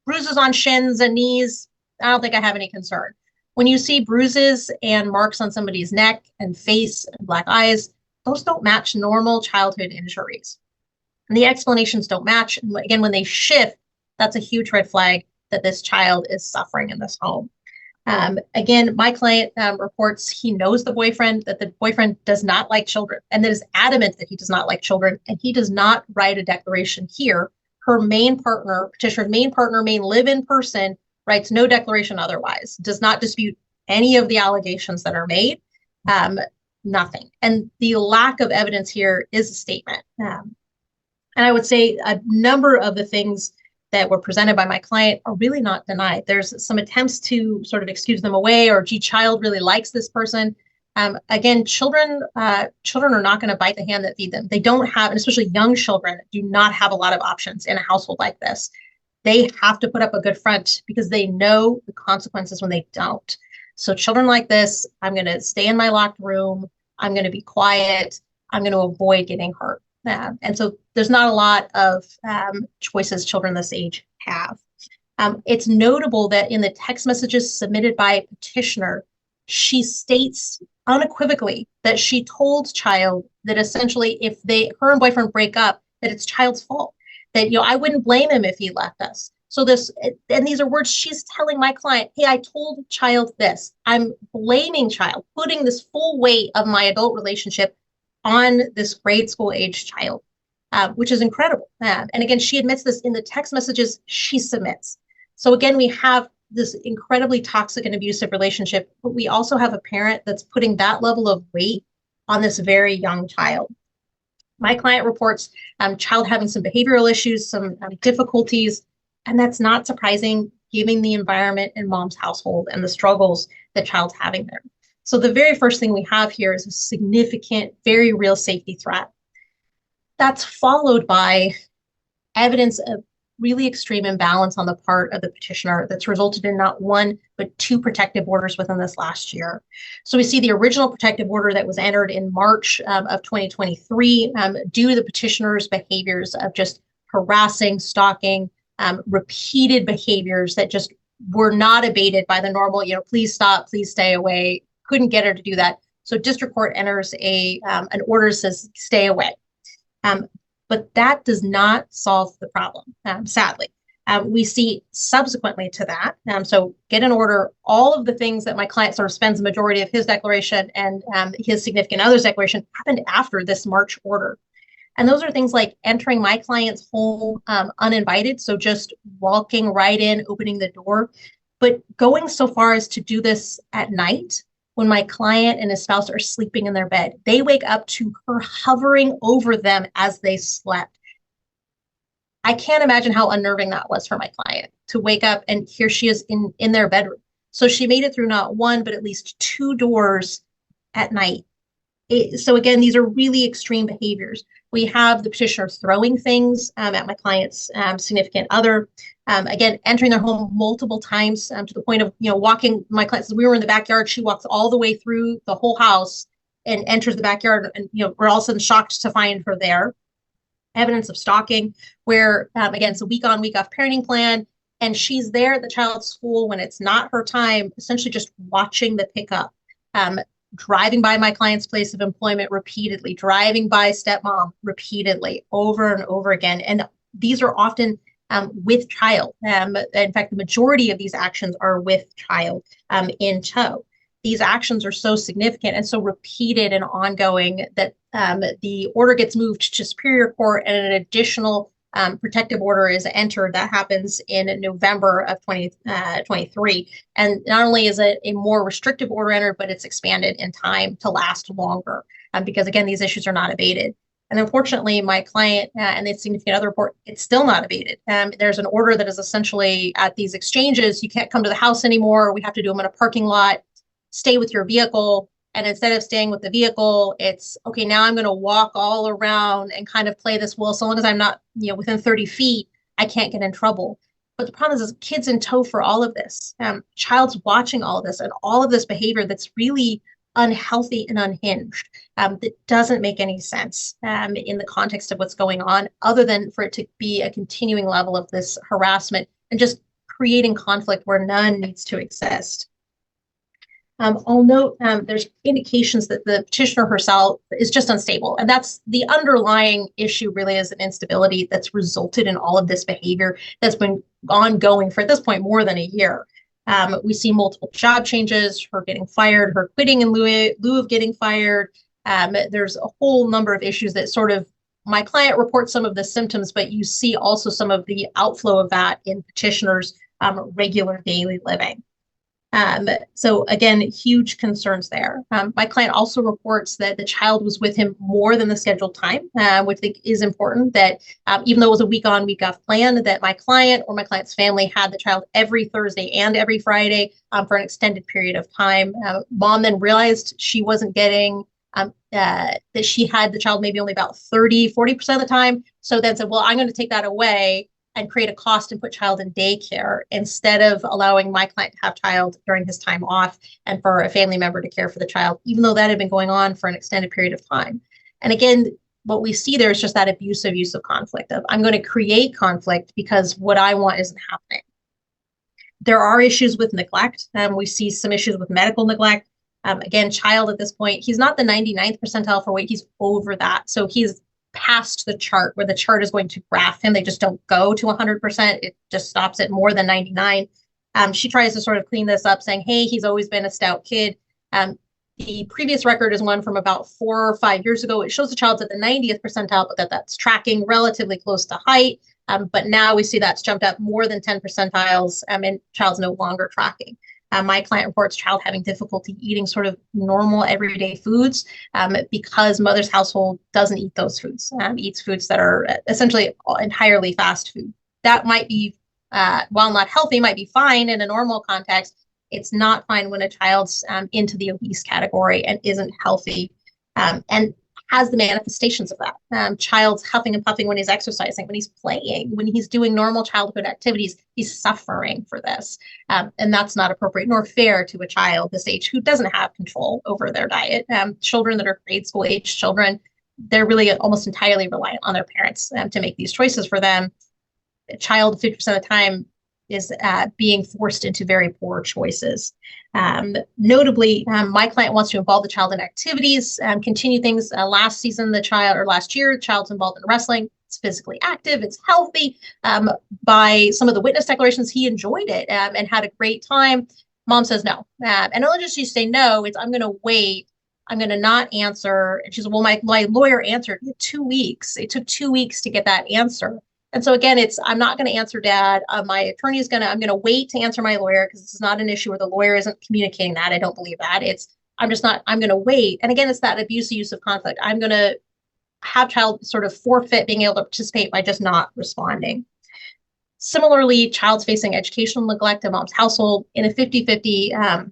Bruises on shins and knees, I don't think I have any concern. When you see bruises and marks on somebody's neck and face and black eyes, those don't match normal childhood injuries. And the explanations don't match. And again, when they shift, that's a huge red flag that this child is suffering in this home. Again, my client reports he knows the boyfriend, that the boyfriend does not like children, and that is adamant that he does not like children, and he does not write a declaration here. Her main partner, petitioner's main partner, main live-in person, writes no declaration otherwise, does not dispute any of the allegations that are made. Nothing. And the lack of evidence here is a statement. And I would say a number of the things that were presented by my client are really not denied. There's some attempts to sort of excuse them away, or gee, child really likes this person. Again, children are not going to bite the hand that feed them. They don't have, and especially young children, do not have a lot of options in a household like this. They have to put up a good front because they know the consequences when they don't. So children like this, I'm going to stay in my locked room. I'm going to be quiet. I'm going to avoid getting hurt. And so there's not a lot of choices children this age have. It's notable that in the text messages submitted by a petitioner, she states unequivocally that she told child that essentially if her and boyfriend break up, that it's child's fault. That, I wouldn't blame him if he left us. So and these are words she's telling my client, hey, I told child this. I'm blaming child, putting this full weight of my adult relationship on this grade school age child, which is incredible. And again, she admits this in the text messages she submits. So again, we have this incredibly toxic and abusive relationship, but we also have a parent that's putting that level of weight on this very young child. My client reports child having some behavioral issues, some difficulties, and that's not surprising given the environment in mom's household and the struggles that child's having there. So the very first thing we have here is a significant, very real safety threat. That's followed by evidence of really extreme imbalance on the part of the petitioner that's resulted in not one, but 2 protective orders within this last year. So we see the original protective order that was entered in March of 2023 due to the petitioner's behaviors of just harassing, stalking, repeated behaviors that just were not abated by the normal, please stop, please stay away. Couldn't get her to do that. So district court enters an order that says stay away. But that does not solve the problem, sadly. We see subsequently to that, so get an order, all of the things that my client sort of spends the majority of his declaration and his significant other's declaration happened after this March order. And those are things like entering my client's home uninvited. So just walking right in, opening the door, but going so far as to do this at night when my client and his spouse are sleeping in their bed. They wake up to her hovering over them as they slept. I can't imagine how unnerving that was for my client to wake up and here she is in their bedroom. So she made it through not one, but at least 2 doors at night. So again, these are really extreme behaviors. We have the petitioner throwing things at my client's significant other. Again, entering their home multiple times to the point of, walking. My client says we were in the backyard. She walks all the way through the whole house and enters the backyard. And, we're all of a sudden shocked to find her there. Evidence of stalking where, again, it's a week on, week off parenting plan. And she's there at the child's school when it's not her time, essentially just watching the pickup, driving by my client's place of employment repeatedly, driving by stepmom repeatedly over and over again. And these are often with child. In fact, the majority of these actions are with child in tow. These actions are so significant and so repeated and ongoing that the order gets moved to Superior Court and an additional protective order is entered. That happens in November of 2023. And not only is it a more restrictive order entered, but it's expanded in time to last longer because, again, these issues are not abated. And unfortunately, my client and the significant other report, it's still not abated. There's an order that is essentially at these exchanges, you can't come to the house anymore. We have to do them in a parking lot. Stay with your vehicle. And instead of staying with the vehicle, it's, okay, now I'm going to walk all around and kind of play this, well, so long as I'm not, within 30 feet, I can't get in trouble. But the problem is kids in tow for all of this. Child's watching all of this and all of this behavior that's really unhealthy and unhinged, that doesn't make any sense in the context of what's going on, other than for it to be a continuing level of this harassment and just creating conflict where none needs to exist. I'll note there's indications that the petitioner herself is just unstable. And that's the underlying issue, really, is an instability that's resulted in all of this behavior that's been ongoing for, at this point, more than a year. We see multiple job changes, her getting fired, her quitting in lieu of getting fired. There's a whole number of issues that sort of, my client reports some of the symptoms, but you see also some of the outflow of that in petitioners' regular daily living. So again, huge concerns there. My client also reports that the child was with him more than the scheduled time, which I think is important, that even though it was a week on, week off plan, that my client or my client's family had the child every Thursday and every Friday for an extended period of time. Mom then realized she wasn't getting, that she had the child maybe only about 40% of the time. So then said, well, I'm going to take that away and create a cost and put child in daycare instead of allowing my client to have child during his time off and for a family member to care for the child, even though that had been going on for an extended period of time. And again, what we see there is just that abusive use of conflict of, I'm going to create conflict because what I want isn't happening. There are issues with neglect. We see some issues with medical neglect. Again, child at this point, he's not the 99th percentile for weight, he's over that. So he's past the chart where the chart is going to graph him. They just don't go to 100%. It just stops at more than 99. She tries to sort of clean this up saying, hey, he's always been a stout kid. The previous record is one from about 4 or 5 years ago. It shows the child's at the 90th percentile, but that's tracking relatively close to height. But now we see that's jumped up more than 10 percentiles and child's no longer tracking. My client reports child having difficulty eating sort of normal everyday foods because mother's household doesn't eat those foods, eats foods that are essentially entirely fast food. That might be, while not healthy, might be fine in a normal context. It's not fine when a child's into the obese category and isn't healthy and has the manifestations of that. Child's huffing and puffing when he's exercising, when he's playing, when he's doing normal childhood activities, he's suffering for this. And that's not appropriate nor fair to a child this age who doesn't have control over their diet. Children that are grade school age children, they're really almost entirely reliant on their parents to make these choices for them. A child 50% of the time is being forced into very poor choices. Notably, my client wants to involve the child in activities, continue things. Last year, the child's involved in wrestling. It's physically active, it's healthy. By some of the witness declarations, he enjoyed it and had a great time. Mom says no. And I'll just say no, it's I'm going to wait I'm going to not answer. And she said, well, my lawyer answered in 2 weeks. It took 2 weeks to get that answer. And so again, I'm not going to answer dad. My attorney I'm going to wait to answer my lawyer because this is not an issue where the lawyer isn't communicating that. I don't believe that. I'm going to wait. And again, it's that abusive use of conflict. I'm going to have child sort of forfeit being able to participate by just not responding. Similarly, child's facing educational neglect in mom's household. In a 50-50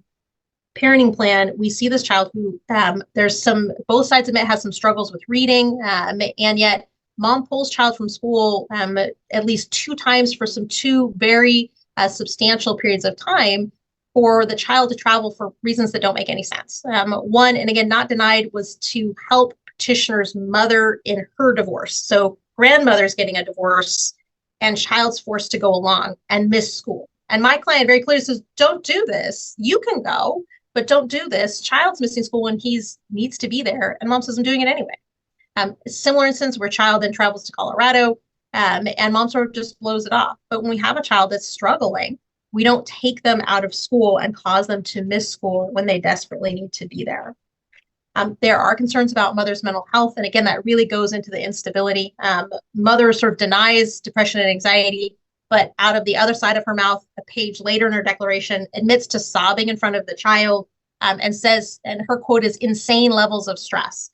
parenting plan, we see this child who both sides of it has some struggles with reading, and yet mom pulls child from school at least 2 times for two very substantial periods of time for the child to travel for reasons that don't make any sense. One, and again, not denied, was to help petitioner's mother in her divorce. So grandmother's getting a divorce and child's forced to go along and miss school. And my client very clearly says, don't do this. You can go, but don't do this. Child's missing school when he needs to be there. And mom says, I'm doing it anyway. Similar instance where child then travels to Colorado and mom sort of just blows it off. But when we have a child that's struggling, we don't take them out of school and cause them to miss school when they desperately need to be there. There are concerns about mother's mental health. And again, that really goes into the instability. Mother sort of denies depression and anxiety, but out of the other side of her mouth, a page later in her declaration, admits to sobbing in front of the child and says, and her quote is, insane levels of stress.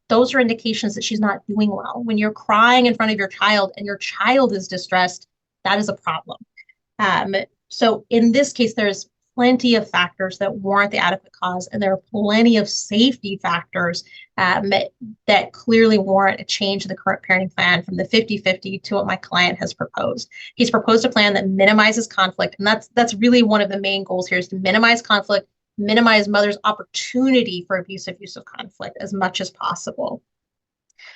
Those are indications that she's not doing well. When you're crying in front of your child and your child is distressed, that is a problem. So in this case, there's plenty of factors that warrant the adequate cause, and there are plenty of safety factors that clearly warrant a change in the current parenting plan from the 50-50 to what my client has proposed. He's proposed a plan that minimizes conflict, and that's really one of the main goals here, is to minimize conflict, minimize mother's opportunity for abusive use of conflict as much as possible.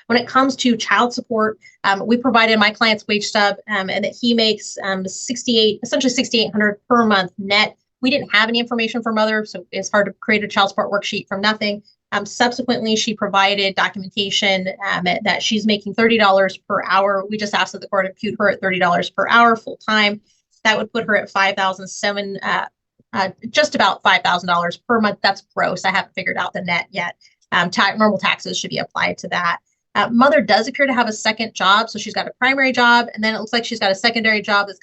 When it comes to child support, we provided my client's wage stub and that he makes essentially $6,800 per month net. We didn't have any information for mother, so it's hard to create a child support worksheet from nothing. Subsequently, she provided documentation that she's making $30 per hour. We just asked that the court impute her at $30 per hour full time. That would put her at just about $5,000 per month. That's gross. I haven't figured out the net yet. Normal taxes should be applied to that. Mother does appear to have a second job. So she's got a primary job, and then it looks like she's got a secondary job that's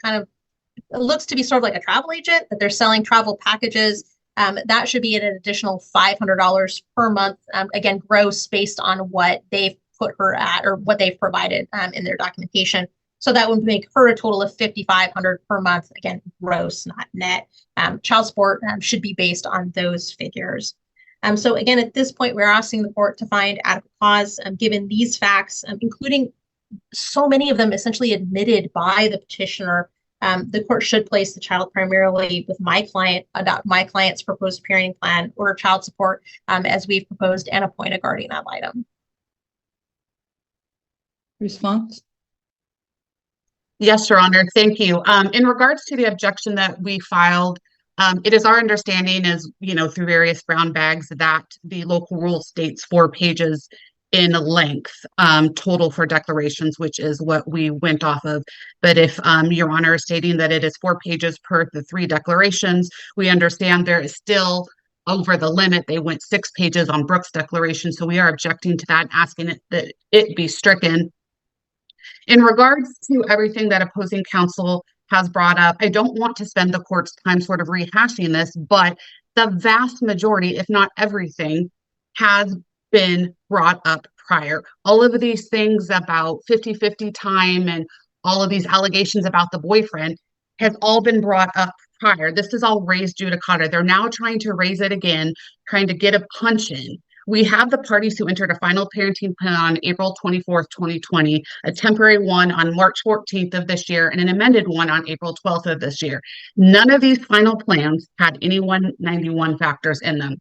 it looks to be sort of like a travel agent, that they're selling travel packages. That should be at an additional $500 per month, again, gross, based on what they've put her at or what they've provided in their documentation. So that would make her a total of $5,500 per month, again, gross, not net. Child support should be based on those figures. So again, at this point, we're asking the court to find adequate cause, given these facts, including so many of them essentially admitted by the petitioner. The court should place the child primarily with my client, adopt my client's proposed parenting plan, order child support as we've proposed, and appoint a guardian ad litem. Response? Yes, Your Honor. Thank you. In regards to the objection that we filed, it is our understanding, as through various brown bags, that the local rule states 4 pages in length total for declarations, which is what we went off of. But if Your Honor is stating that it is 4 pages per the 3 declarations, we understand there is still over the limit. They went 6 pages on Brooks' declaration, so we are objecting to that, asking that it be stricken. In regards to everything that opposing counsel has brought up, I don't want to spend the court's time sort of rehashing this, but the vast majority, if not everything, has been brought up prior. All of these things about 50-50 time and all of these allegations about the boyfriend has all been brought up prior. This is all raised judicata. They're now trying to raise it again, trying to get a punch in. We have the parties who entered a final parenting plan on April 24th, 2020, a temporary one on March 14th of this year, and an amended one on April 12th of this year. None of these final plans had any 191 factors in them.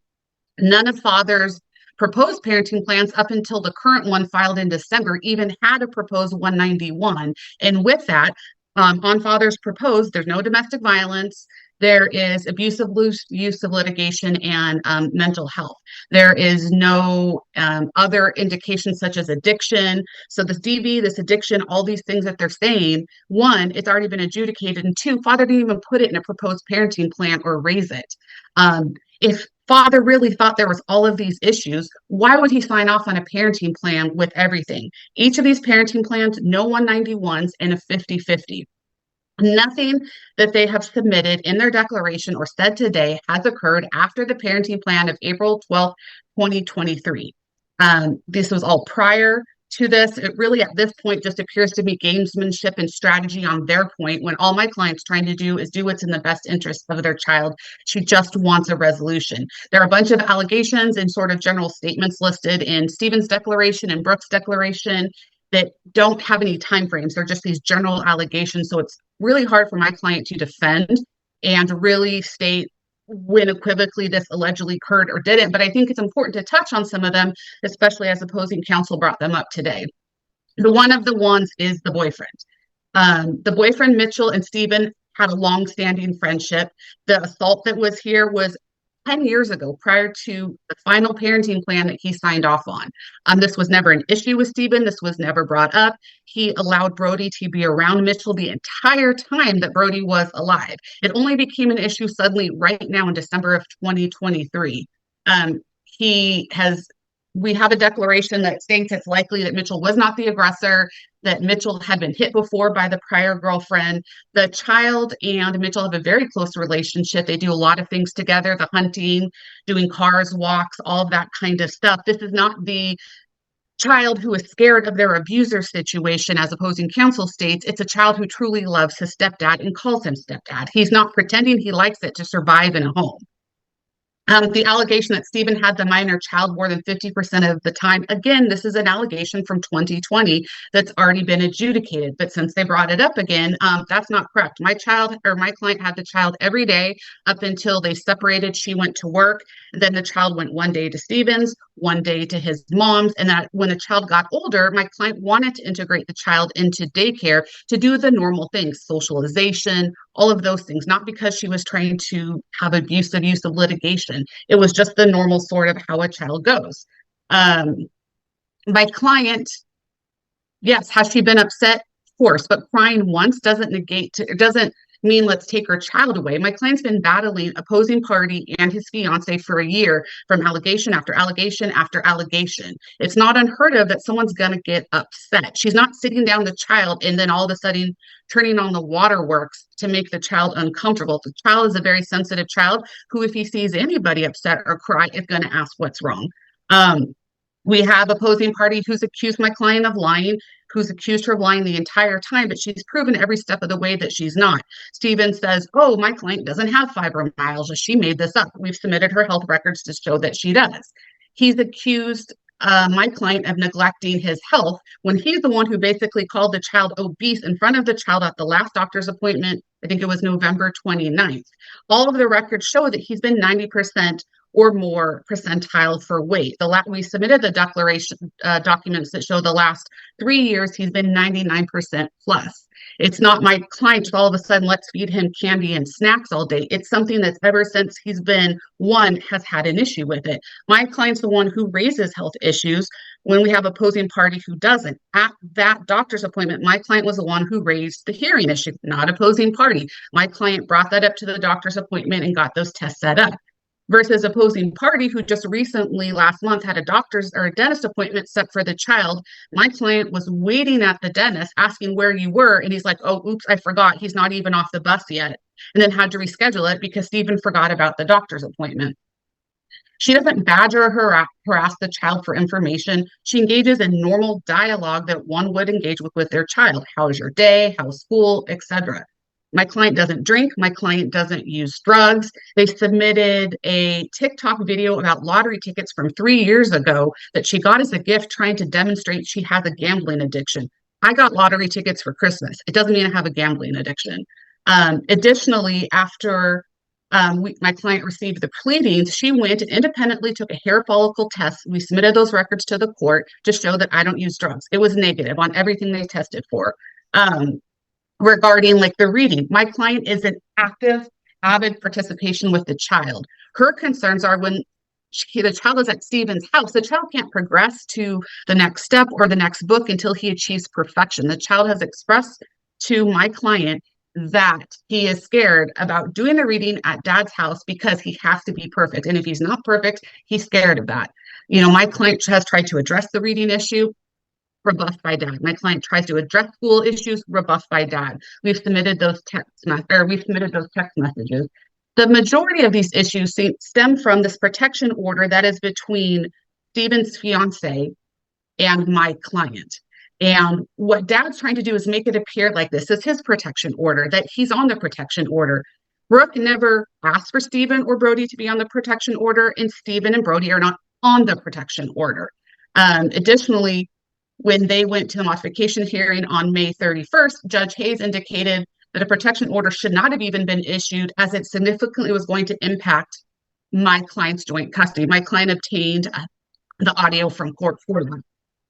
None of father's proposed parenting plans up until the current one filed in December even had a proposed 191. And with that, on father's proposed, there's no domestic violence. There is abusive use of litigation and mental health. There is no other indications such as addiction. So this DV, this addiction, all these things that they're saying, 1, it's already been adjudicated, and 2, father didn't even put it in a proposed parenting plan or raise it. If father really thought there was all of these issues, why would he sign off on a parenting plan with everything? Each of these parenting plans, no 191s and a 50-50. Nothing that they have submitted in their declaration or said today has occurred after the parenting plan of April 12th, 2023. This was all prior to this. It really at this point just appears to be gamesmanship and strategy on their point, when all my client's trying to do is do what's in the best interest of their child. She just wants a resolution. There are a bunch of allegations and sort of general statements listed in Stephen's declaration and Brooke's declaration that don't have any timeframes. They're just these general allegations. So it's really hard for my client to defend and really state when equivocally this allegedly occurred or didn't. But I think it's important to touch on some of them, especially as opposing counsel brought them up today. One of the ones is the boyfriend. The boyfriend, Mitchell, and Stephen had a long-standing friendship. The assault that was here was 10 years ago, prior to the final parenting plan that he signed off on. This was never an issue with Stephen. This was never brought up. He allowed Brody to be around Mitchell the entire time that Brody was alive. It only became an issue suddenly right now in December of 2023. We have a declaration that states it's likely that Mitchell was not the aggressor, that Mitchell had been hit before by the prior girlfriend. The child and Mitchell have a very close relationship. They do a lot of things together, the hunting, doing cars, walks, all of that kind of stuff. This is not the child who is scared of their abuser situation, as opposing counsel states. It's a child who truly loves his stepdad and calls him stepdad. He's not pretending he likes it to survive in a home. The allegation that Stephen had the minor child more than 50% of the time. Again, this is an allegation from 2020 that's already been adjudicated. But since they brought it up again, that's not correct. My client had the child every day up until they separated. She went to work. Then the child went one day to Stephen's, one day to his mom's. And that when the child got older, my client wanted to integrate the child into daycare to do the normal things, socialization, all of those things, not because she was trying to have abusive litigation. It was just the normal sort of how a child goes. My client, yes, has she been upset? Of course, but crying once doesn't mean let's take her child away. My client's been battling opposing party and his fiance for a year, from allegation after allegation after allegation. It's not unheard of that someone's gonna get upset. She's not sitting down the child and then all of a sudden turning on the waterworks to make the child uncomfortable. The child is a very sensitive child who, if he sees anybody upset or cry, is gonna ask what's wrong. We have opposing party who's accused my client of lying, who's accused her of lying the entire time, but she's proven every step of the way that she's not. Stephen says, oh, my client doesn't have fibromyalgia. She made this up. We've submitted her health records to show that she does. He's accused my client of neglecting his health when he's the one who basically called the child obese in front of the child at the last doctor's appointment. I think it was November 29th. All of the records show that he's been 90% or more percentile for weight. We submitted the declaration documents that show the last 3 years he's been 99% plus. It's not my client all of a sudden, let's feed him candy and snacks all day. It's something that's ever since he's been one has had an issue with it. My client's the one who raises health issues when we have opposing party who doesn't. At that doctor's appointment, my client was the one who raised the hearing issue, not opposing party. My client brought that up to the doctor's appointment and got those tests set up. Versus opposing party who just recently last month had a doctor's or a dentist appointment set for the child. My client was waiting at the dentist asking where you were, and he's like, oh, oops, I forgot, he's not even off the bus yet, and then had to reschedule it because Stephen forgot about the doctor's appointment. She doesn't badger or harass the child for information. She engages in normal dialogue that one would engage with their child. How is your day? How's school, etc. My client doesn't drink. My client doesn't use drugs. They submitted a TikTok video about lottery tickets from 3 years ago that she got as a gift, trying to demonstrate she has a gambling addiction. I got lottery tickets for Christmas. It doesn't mean I have a gambling addiction. Additionally, after my client received the pleadings, she went and independently took a hair follicle test. We submitted those records to the court to show that I don't use drugs. It was negative on everything they tested for. Regarding like the reading, my client is an active, avid participation with the child. Her concerns are when the child is at Stephen's house, the child can't progress to the next step or the next book until he achieves perfection. The child has expressed to my client that he is scared about doing the reading at dad's house because he has to be perfect. And if he's not perfect, he's scared of that. You know, my client has tried to address the reading issue, rebuffed by dad. My client tries to address school issues, rebuffed by dad. We've submitted those text messages. The majority of these issues stem from this protection order that is between Stephen's fiance and my client. And what dad's trying to do is make it appear like this is his protection order, that he's on the protection order. Brooke never asked for Stephen or Brody to be on the protection order, and Stephen and Brody are not on the protection order. Additionally, when they went to the modification hearing on May 31st, Judge Hayes indicated that a protection order should not have even been issued, as it significantly was going to impact my client's joint custody. My client obtained the audio from court for them.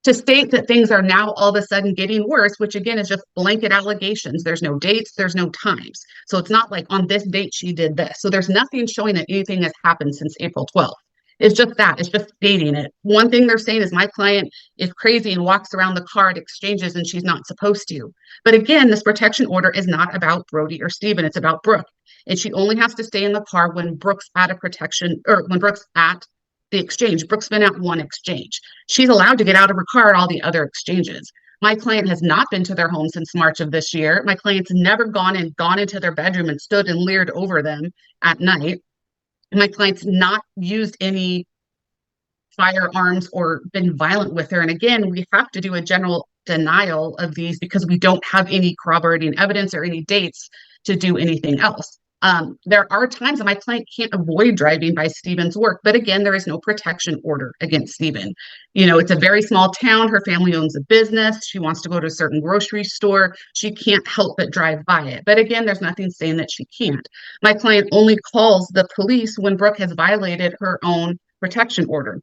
To state that things are now all of a sudden getting worse, which again is just blanket allegations. There's no dates, there's no times. So it's not like on this date she did this. So there's nothing showing that anything has happened since April 12th. It's just that, it's just stating it. One thing they're saying is my client is crazy and walks around the car at exchanges and she's not supposed to. But again, this protection order is not about Brody or Stephen, it's about Brooke. And she only has to stay in the car when Brooke's at a protection, or when Brooke's at the exchange. Brooke's been at one exchange. She's allowed to get out of her car at all the other exchanges. My client has not been to their home since March of this year. My client's never gone into their bedroom and stood and leered over them at night. My client's not used any firearms or been violent with her. And again, we have to do a general denial of these because we don't have any corroborating evidence or any dates to do anything else. There are times that my client can't avoid driving by Stephen's work, but again, there is no protection order against Stephen. You know, it's a very small town. Her family owns a business. She wants to go to a certain grocery store. She can't help but drive by it. But again, there's nothing saying that she can't. My client only calls the police when Brooke has violated her own protection order.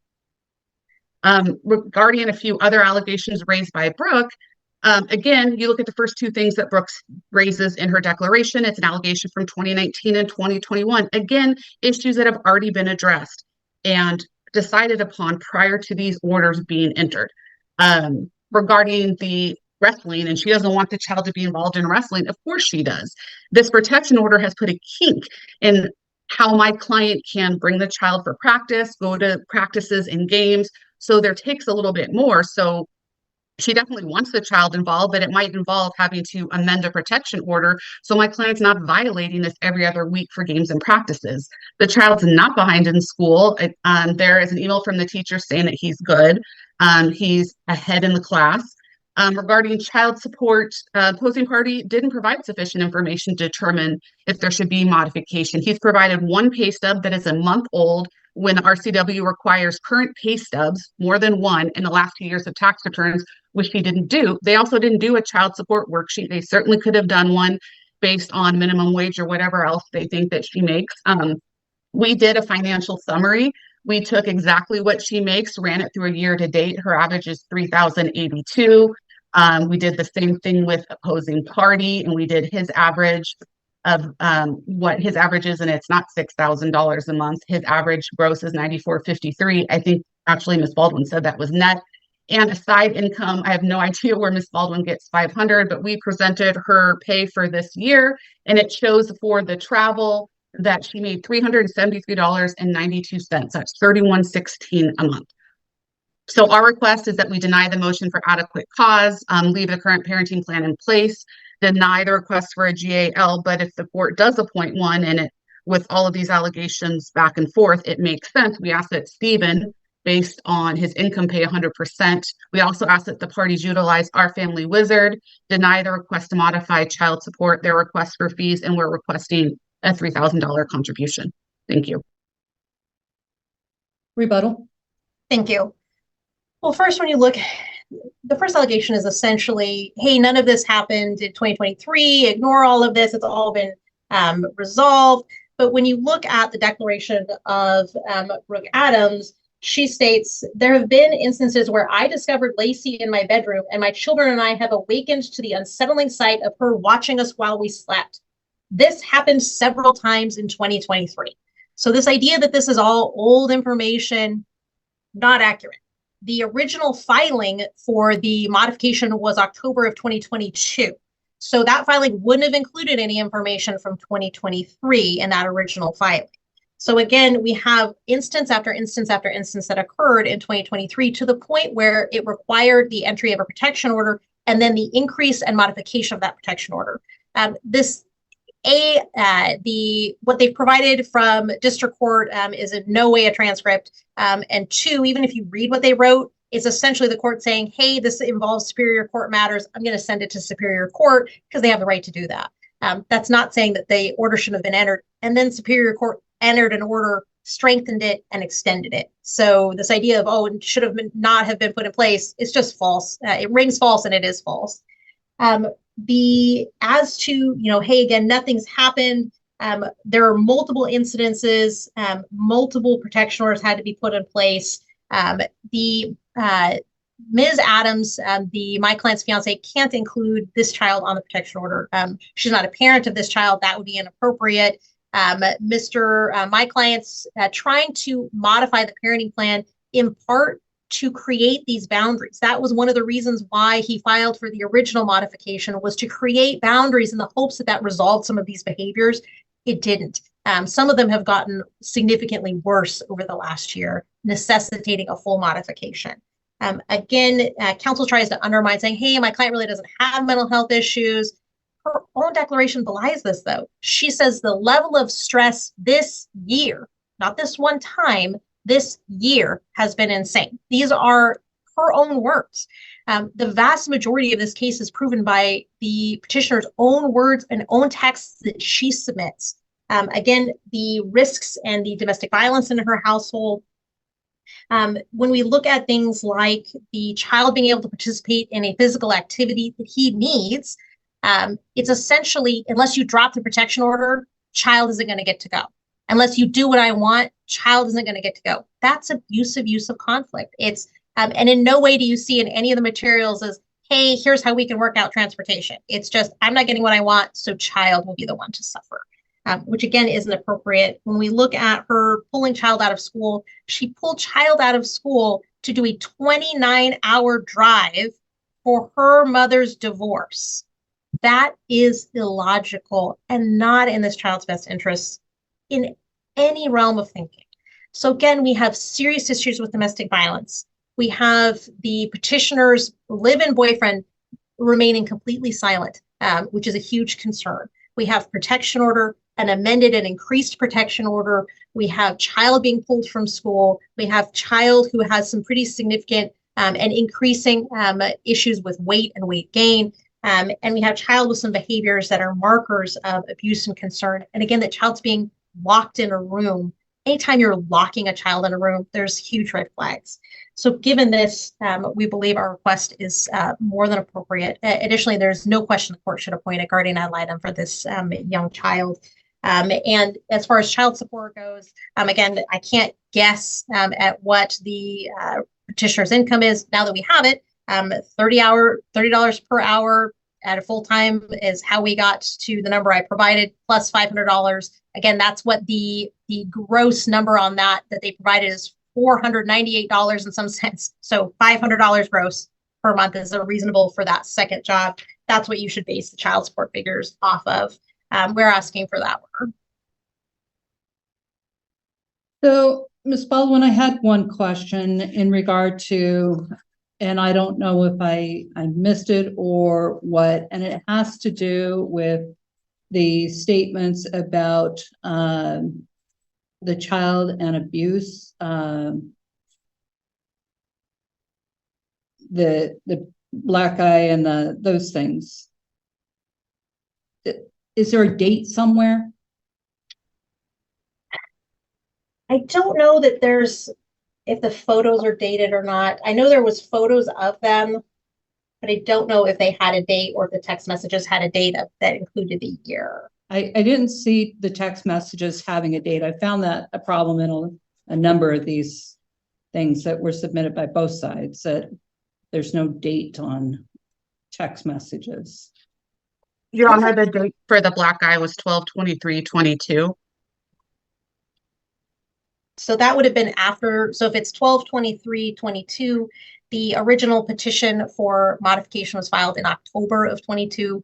Regarding a few other allegations raised by Brooke, again, you look at the first two things that Brooks raises in her declaration. It's an allegation from 2019 and 2021. Again, issues that have already been addressed and decided upon prior to these orders being entered. Regarding the wrestling, and she doesn't want the child to be involved in wrestling. Of course she does. This protection order has put a kink in how my client can bring the child for practice, go to practices and games. So there takes a little bit more. So she definitely wants the child involved, but it might involve having to amend a protection order. So my client's not violating this every other week for games and practices. The child's not behind in school. There is an email from the teacher saying that he's good. He's ahead in the class. Regarding child support, opposing party didn't provide sufficient information to determine if there should be modification. He's provided one pay stub that is a month old when RCW requires current pay stubs, more than one, in the last 2 years of tax returns, which he didn't do. They also didn't do a child support worksheet. They certainly could have done one based on minimum wage or whatever else they think that she makes. We did a financial summary. We took exactly what she makes, ran it through a year to date. Her average is $3,082. We did the same thing with opposing party, and we did his average of what his average is, and it's not $6,000 a month. His average gross is $94.53. I think actually Ms. Baldwin said that was net. And a side income, I have no idea where Ms. Baldwin gets $500, but we presented her pay for this year, and it shows for the travel that she made $373.92. That's $31.16 a month. So our request is that we deny the motion for adequate cause, leave the current parenting plan in place, deny the request for a G.A.L, but if the court does appoint one, and it, with all of these allegations back and forth, it makes sense. We ask that Stephen, based on his income, pay 100%. We also ask that the parties utilize our family wizard, deny the request to modify child support, their request for fees, and we're requesting a $3,000 contribution. Thank you. Rebuttal. Thank you. Well, first, when you look, the first allegation is essentially, hey, none of this happened in 2023. Ignore all of this. It's all been resolved. But when you look at the declaration of Brooke Adams, she states, there have been instances where I discovered Lacey in my bedroom, and my children and I have awakened to the unsettling sight of her watching us while we slept. This happened several times in 2023. So this idea that this is all old information, not accurate. The original filing for the modification was October of 2022. So that filing wouldn't have included any information from 2023 in that original filing. So again, we have instance after instance after instance that occurred in 2023 to the point where it required the entry of a protection order and then the increase and modification of that protection order. What they've provided from district court is in no way a transcript. And two, even if you read what they wrote, it's essentially the court saying, hey, this involves superior court matters. I'm going to send it to superior court because they have the right to do that. That's not saying that the order shouldn't have been entered. And then superior court entered an order, strengthened it, and extended it. So this idea of, oh, it should have not have been put in place, it's just false. It rings false and it is false. As to, hey, again, nothing's happened. There are multiple incidences, multiple protection orders had to be put in place. Ms. Adams, my client's fiance, can't include this child on the protection order. She's not a parent of this child. That would be inappropriate. My client's trying to modify the parenting plan in part to create these boundaries. That was one of the reasons why he filed for the original modification, was to create boundaries in the hopes that that resolved some of these behaviors. It didn't. Some of them have gotten significantly worse over the last year, necessitating a full modification. Again, counsel tries to undermine, saying, hey, my client really doesn't have mental health issues. Her own declaration belies this, though. She says the level of stress this year, not this one time, this year has been insane. These are her own words. The vast majority of this case is proven by the petitioner's own words and own texts that she submits. Again, the risks and the domestic violence in her household. When we look at things like the child being able to participate in a physical activity that he needs, it's essentially, unless you drop the protection order, child isn't going to get to go. Unless you do what I want, child isn't going to get to go. That's abusive use of conflict. It's and in no way do you see in any of the materials as, hey, here's how we can work out transportation. It's just, I'm not getting what I want, so child will be the one to suffer, which again isn't appropriate. When we look at her pulling child out of school, she pulled child out of school to do a 29-hour drive for her mother's divorce. That is illogical and not in this child's best interests in any realm of thinking. So again, we have serious issues with domestic violence. We have the petitioner's live-in boyfriend remaining completely silent, which is a huge concern. We have protection order, an amended and increased protection order. We have child being pulled from school. We have child who has some pretty significant and increasing issues with weight and weight gain. And we have child with some behaviors that are markers of abuse and concern. And again, the child's being locked in a room. Anytime you're locking a child in a room, there's huge red flags. So given this, we believe our request is more than appropriate. Additionally, there's no question the court should appoint a guardian ad litem for this young child. And as far as child support goes, again, I can't guess at what the petitioner's income is now that we have it. $30 per hour at a full-time is how we got to the number I provided, plus $500. Again, that's what the gross number on that they provided is $498 in some sense. So $500 gross per month is reasonable for that second job. That's what you should base the child support figures off of. We're asking for that one. So, Ms. Baldwin, I had one question in regard to, and I don't know if I missed it or what, and it has to do with the statements about the child and abuse, the black eye and those things. Is there a date somewhere? I don't know that if the photos are dated or not. I know there was photos of them, but I don't know if they had a date or if the text messages had a date that included the year. I didn't see the text messages having a date. I found that a problem in a number of these things that were submitted by both sides, that there's no date on text messages. Your Honor, the date for the black eye was 12/23/22. So that would have been after. So if it's 12/23/22, the original petition for modification was filed in October of 22.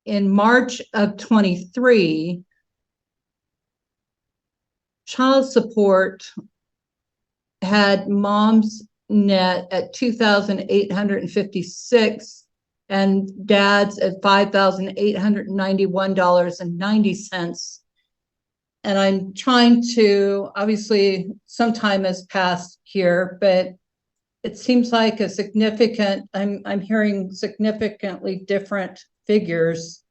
in March of 23, child support had mom's net at $2,856 and dad's at $5,891.90. And I'm trying to, obviously, some time has passed here, but it seems like a significant, I'm hearing significantly different figures.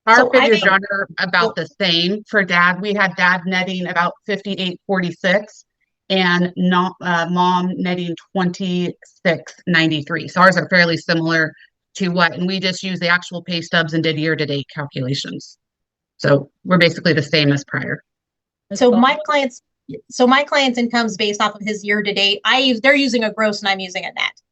Our So I figures think- are about the same. For dad, we had dad netting about 58.46 and not mom netting 26.93. So ours are fairly similar to what, and we just used the actual pay stubs and did year-to-date calculations. So we're basically the same as prior. So my client's income's based off of his year to date. They're using a gross and I'm using a net.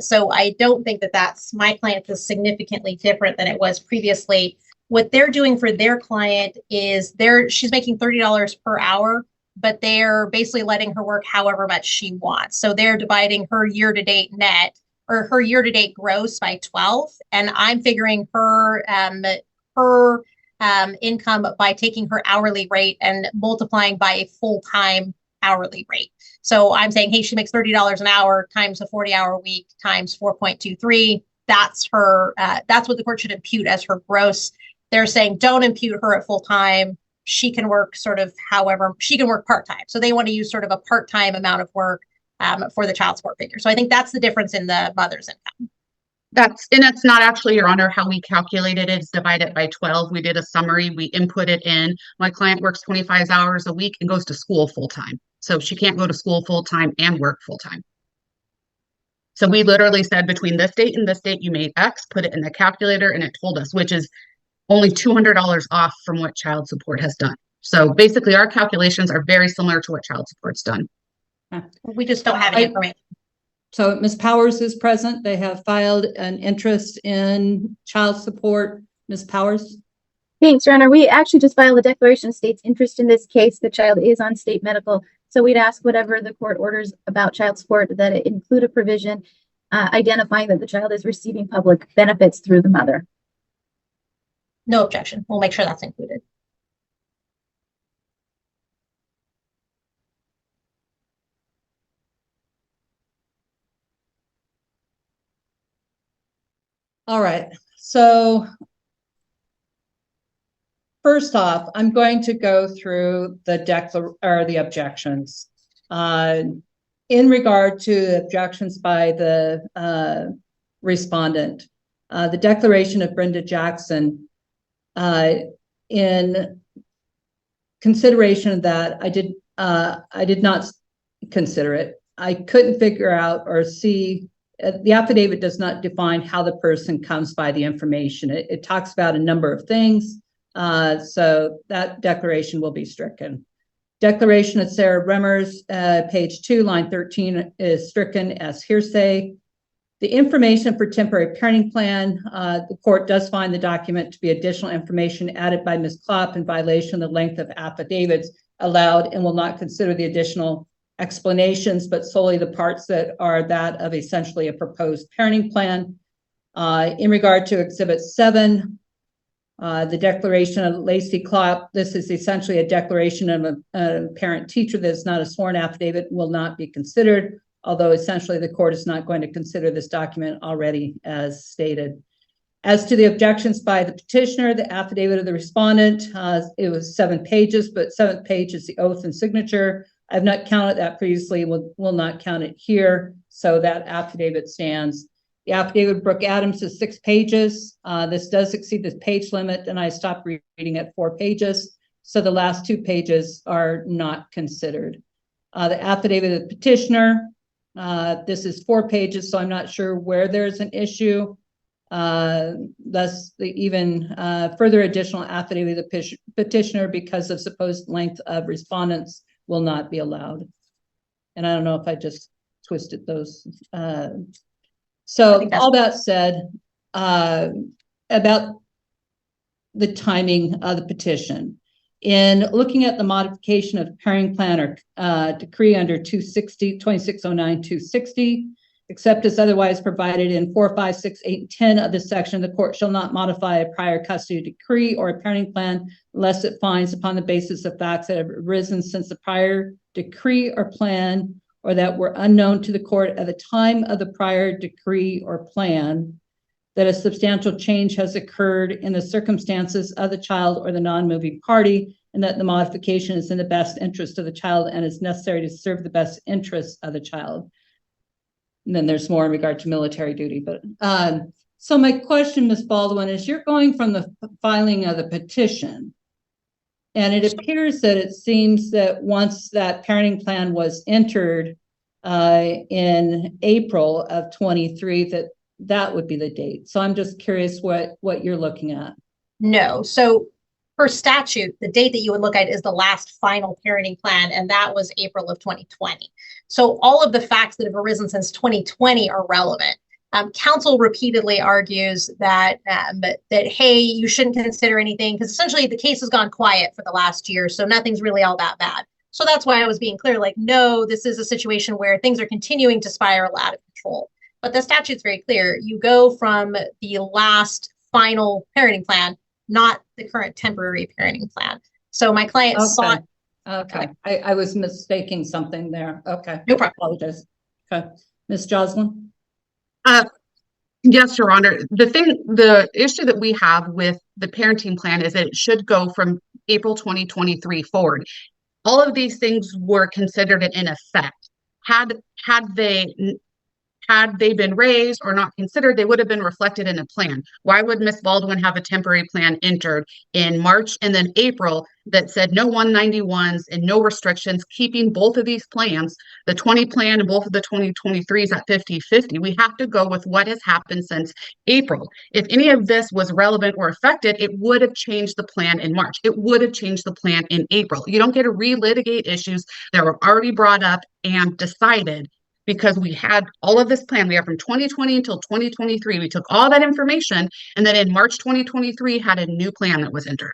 So I don't think that's my client is significantly different than it was previously. What they're doing for their client is she's making $30 per hour, but they're basically letting her work however much she wants. So they're dividing her year to date net or her year to date gross by 12. And I'm figuring her income by taking her hourly rate and multiplying by a full-time hourly rate. So I'm saying, hey, she makes $30 an hour times a 40-hour week times 4.23. That's her. That's what the court should impute as her gross. They're saying don't impute her at full-time. She can work sort of however she can work part-time. So they want to use sort of a part-time amount of work for the child support figure. So I think that's the difference in the mother's income. That's not actually, Your Honor, how we calculated it. It's divided by 12. We did a summary. We input it in. My client works 25 hours a week and goes to school full-time. So she can't go to school full-time and work full-time. So we literally said between this date and this date, you made X, put it in the calculator, and it told us, which is only $200 off from what child support has done. So basically our calculations are very similar to what child support's done. We just don't have any information. So Ms. Powers is present. They have filed an interest in child support. Ms. Powers? Thanks, Your Honor. We actually just filed a declaration of state's interest in this case. The child is on state medical. So we'd ask whatever the court orders about child support that it include a provision identifying that the child is receiving public benefits through the mother. No objection. We'll make sure that's included. All right. So first off, I'm going to go through the objections. In regard to objections by the respondent, the declaration of Brenda Jackson, in consideration of that, I did not consider it. I couldn't figure out or see. The affidavit does not define how the person comes by the information. It talks about a number of things. So that declaration will be stricken. Declaration of Sarah Remmers, page 2, line 13 is stricken as hearsay. The information for temporary parenting plan, the court does find the document to be additional information added by Ms. Klopp in violation of the length of affidavits allowed and will not consider the additional explanations, but solely the parts that are that of essentially a proposed parenting plan. In regard to Exhibit 7, the declaration of Lacey Klopp, this is essentially a declaration of a parent teacher that is not a sworn affidavit, will not be considered, although essentially the court is not going to consider this document already as stated. As to the objections by the petitioner, the affidavit of the respondent, it was 7 pages, but 7th page is the oath and signature. I've not counted that previously, will not count it here, so that affidavit stands. The affidavit of Brooke Adams is 6 pages. This does exceed the page limit, and I stopped reading at 4 pages, so the last 2 pages are not considered. The affidavit of the petitioner, this is 4 pages, so I'm not sure where there's an issue. Thus, the even further additional affidavit of the petitioner because of supposed length of respondents will not be allowed. And I don't know if I just twisted those. So all that said, about the timing of the petition. In looking at the modification of parenting plan or decree under 2609-260, except as otherwise provided in 4, 5, 6, 8, and 10 of this section, the court shall not modify a prior custody decree or a parenting plan unless it finds upon the basis of facts that have arisen since the prior decree or plan or that were unknown to the court at the time of the prior decree or plan, that a substantial change has occurred in the circumstances of the child or the non-moving party, and that the modification is in the best interest of the child and is necessary to serve the best interests of the child. And then there's more in regard to military duty. But so my question, Ms. Baldwin, is you're going from the filing of the petition, and it appears that it seems that once that parenting plan was entered in April of 23, that would be the date. So I'm just curious what you're looking at. No. So per statute, the date that you would look at is the last final parenting plan, and that was April of 2020. So all of the facts that have arisen since 2020 are relevant. Counsel repeatedly argues that hey, you shouldn't consider anything because essentially the case has gone quiet for the last year, so nothing's really all that bad. So that's why I was being clear, like, no, this is a situation where things are continuing to spiral out of control. But the statute's very clear. You go from the last final parenting plan, not the current temporary parenting plan. So my client sought. Okay, I was mistaking something there. Okay, no problem. Apologize. Okay, Ms. Joslin. Yes, Your Honor. The issue that we have with the parenting plan is that it should go from April 2023 forward. All of these things were considered in effect. Had they been raised or not considered, they would have been reflected in a plan. Why would Ms. Baldwin have a temporary plan entered in March and then April that said no 191s and no restrictions, keeping both of these plans, the 20 plan and both of the 2023s at 50-50? We have to go with what has happened since April. If any of this was relevant or affected, it would have changed the plan in March. It would have changed the plan in April. You don't get to relitigate issues that were already brought up and decided, because we had all of this plan. We have from 2020 until 2023. We took all that information, and then in March 2023 had a new plan that was entered.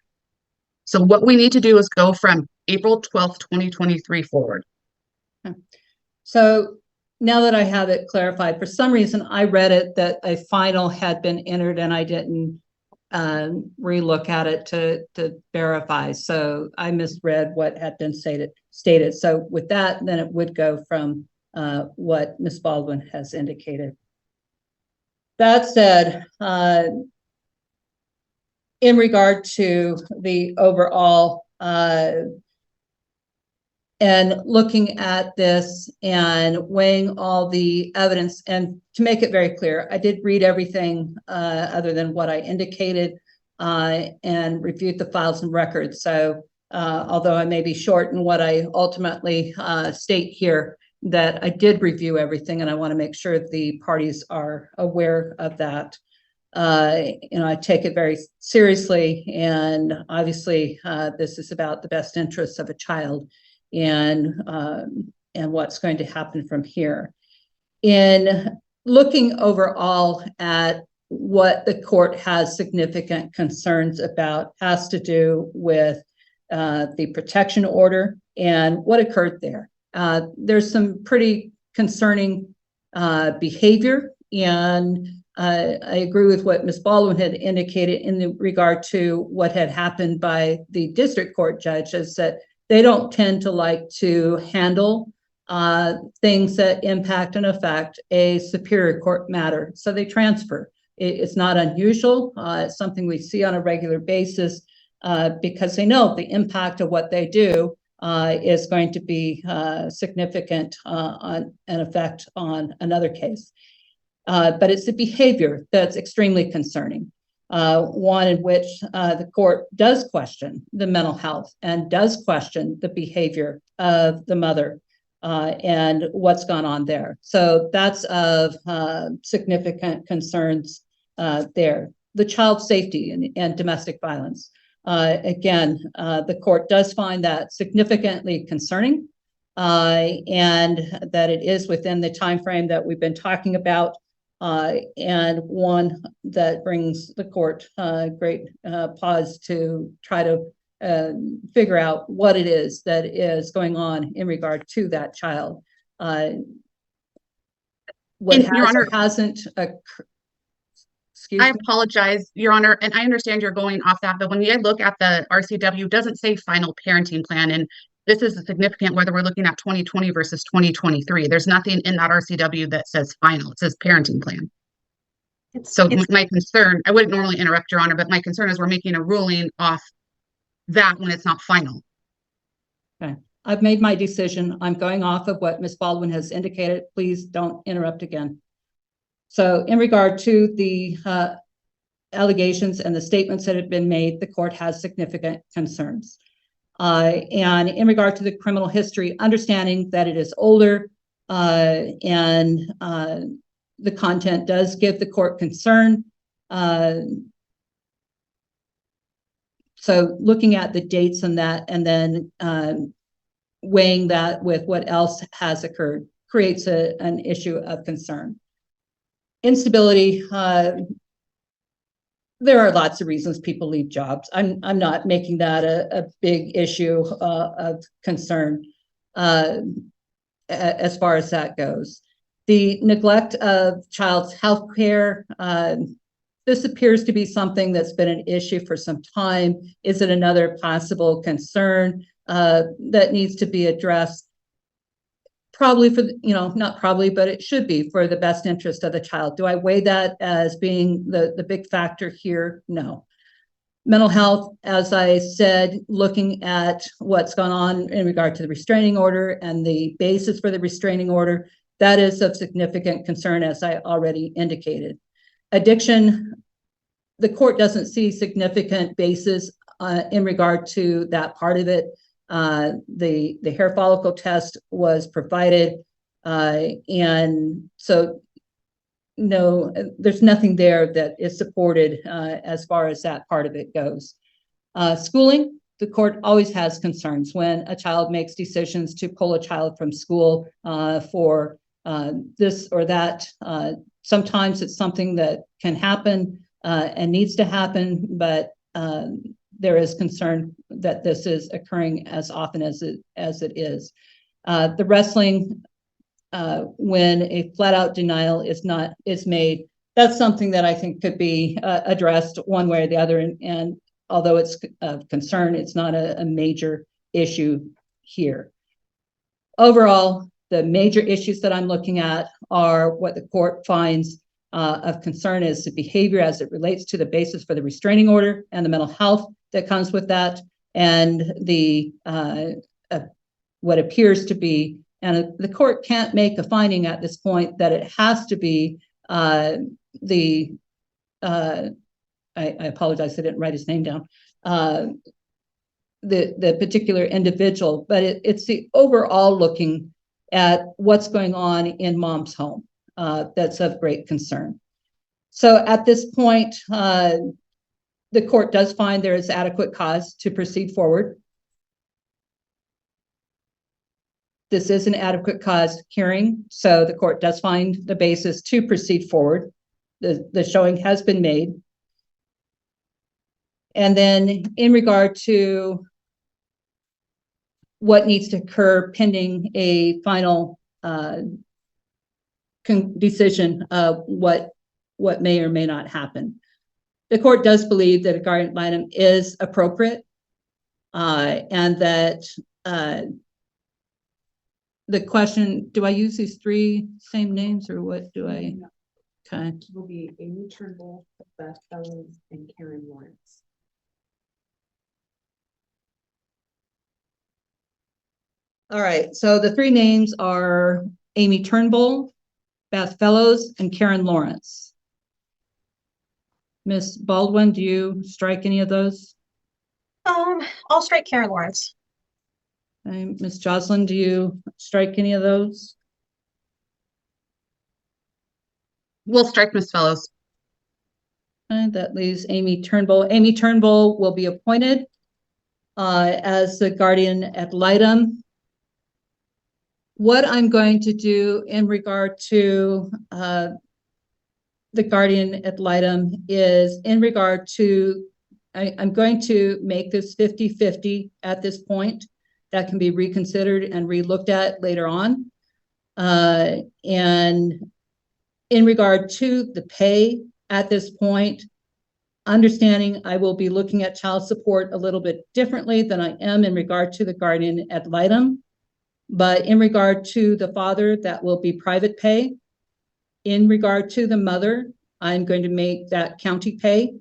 So what we need to do is go from April 12th, 2023 forward. So now that I have it clarified, for some reason I read it that a final had been entered and I didn't relook at it to verify. So I misread what had been stated. So with that, then it would go from what Ms. Baldwin has indicated. That said, in regard to the overall and looking at this and weighing all the evidence, and to make it very clear, I did read everything other than what I indicated and reviewed the files and records. So although I may be short in what I ultimately state here, that I did review everything, and I want to make sure the parties are aware of that. I take it very seriously, and obviously this is about the best interests of a child and what's going to happen from here. In looking overall at what the court has significant concerns about has to do with the protection order and what occurred there. There's some pretty concerning behavior, and I agree with what Ms. Baldwin had indicated in regard to what had happened by the district court judges, that they don't tend to like to handle things that impact and affect a superior court matter. So they transfer. It's not unusual. It's something we see on a regular basis because they know the impact of what they do is going to be significant on an effect on another case. But it's the behavior that's extremely concerning. One in which the court does question the mental health and does question the behavior of the mother and what's gone on there. So that's of significant concerns there. The child safety and domestic violence. Again, the court does find that significantly concerning and that it is within the time frame that we've been talking about, and one that brings the court great pause to try to figure out what it is that is going on in regard to that child. what And, Your has or Honor, hasn't excuse I me? apologize, Your Honor, and I understand you're going off that, but when you look at the RCW, it doesn't say final parenting plan, and this is significant whether we're looking at 2020 versus 2023. There's nothing in that RCW that says final. It says parenting plan. So my concern, I wouldn't normally interrupt, Your Honor, but my concern is we're making a ruling off that when it's not final. Okay, I've made my decision. I'm going off of what Ms. Baldwin has indicated. Please don't interrupt again. So in regard to the allegations and the statements that have been made, the court has significant concerns. And in regard to the criminal history, understanding that it is older and the content does give the court concern. So looking at the dates on that and then weighing that with what else has occurred creates an issue of concern. Instability, there are lots of reasons people leave jobs. I'm not making that a big issue of concern as far as that goes. The neglect of child's health care, this appears to be something that's been an issue for some time. Is it another possible concern that needs to be addressed? Probably for, not probably, but it should be for the best interest of the child. Do I weigh that as being the big factor here? No. Mental health, as I said, looking at what's gone on in regard to the restraining order and the basis for the restraining order, that is of significant concern, as I already indicated. Addiction, the court doesn't see significant basis in regard to that part of it. The hair follicle test was provided, and so no, there's nothing there that is supported as far as that part of it goes. Schooling, the court always has concerns when a child makes decisions to pull a child from school for this or that. Sometimes it's something that can happen and needs to happen, but there is concern that this is occurring as often as it is. The wrestling, when a flat out denial is made, that's something that I think could be addressed one way or the other. And although it's of concern, it's not a major issue here. Overall, the major issues that I'm looking at are what the court finds of concern is the behavior as it relates to the basis for the restraining order and the mental health that comes with that, and the what appears to be, and the court can't make a finding at this point that it has to be I apologize, I didn't write his name down, the particular individual, but it's the overall looking at what's going on in mom's home that's of great concern. So at this point, the court does find there is adequate cause to proceed forward. This is an adequate cause hearing, so the court does find the basis to proceed forward. The showing has been made. And then in regard to what needs to occur pending a final decision of what may or may not happen. The court does believe that a guardian ad litem is appropriate and that the question, do I use these three same names or what do I? Okay. It will be Amy Turnbull, Beth Fellows, and Karen Lawrence. All right, so the three names are Amy Turnbull, Beth Fellows, and Karen Lawrence. Ms. Baldwin, do you strike any of those? I'll strike Karen Lawrence. Okay. Ms. Jocelyn, do you strike any of those? We'll strike Ms. Fellows. Okay, that leaves Amy Turnbull. Amy Turnbull will be appointed as the guardian ad litem. What I'm going to do in regard to the guardian ad litem is in regard to, I'm going to make this 50-50 at this point. That can be reconsidered and re-looked at later on. And in regard to the pay at this point, understanding I will be looking at child support a little bit differently than I am in regard to the guardian ad litem. But in regard to the father, that will be private pay. In regard to the mother, I'm going to make that county pay.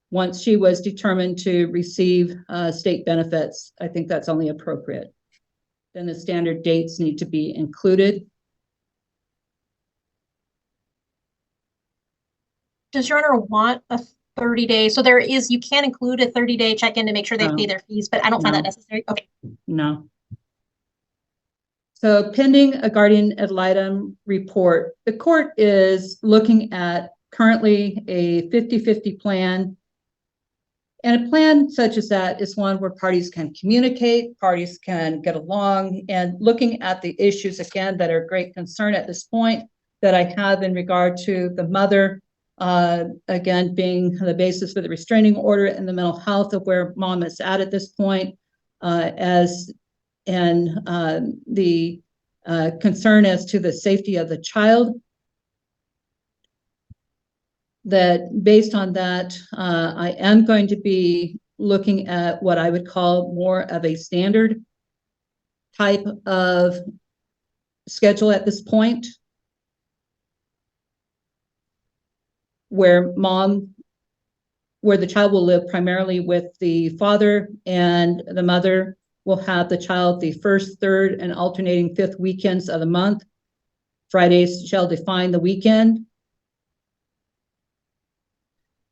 Once she was determined to receive state benefits, I think that's only appropriate. Then the standard dates need to be included. Does your honor want a 30-day? So there is, you can include a 30-day check-in to make sure they No. pay their fees, but I don't find No. that necessary. Okay. No. So pending a guardian ad litem report, the court is looking at currently a 50-50 plan. And a plan such as that is one where parties can communicate, parties can get along, and looking at the issues again that are of great concern at this point that I have in regard to the mother, again, being the basis for the restraining order and the mental health of where mom is at this point, the concern as to the safety of the child. That based on that, I am going to be looking at what I would call more of a standard type of schedule at this point, where the child will live primarily with the father, and the mother will have the child the first, third, and alternating fifth weekends of the month. Fridays shall define the weekend.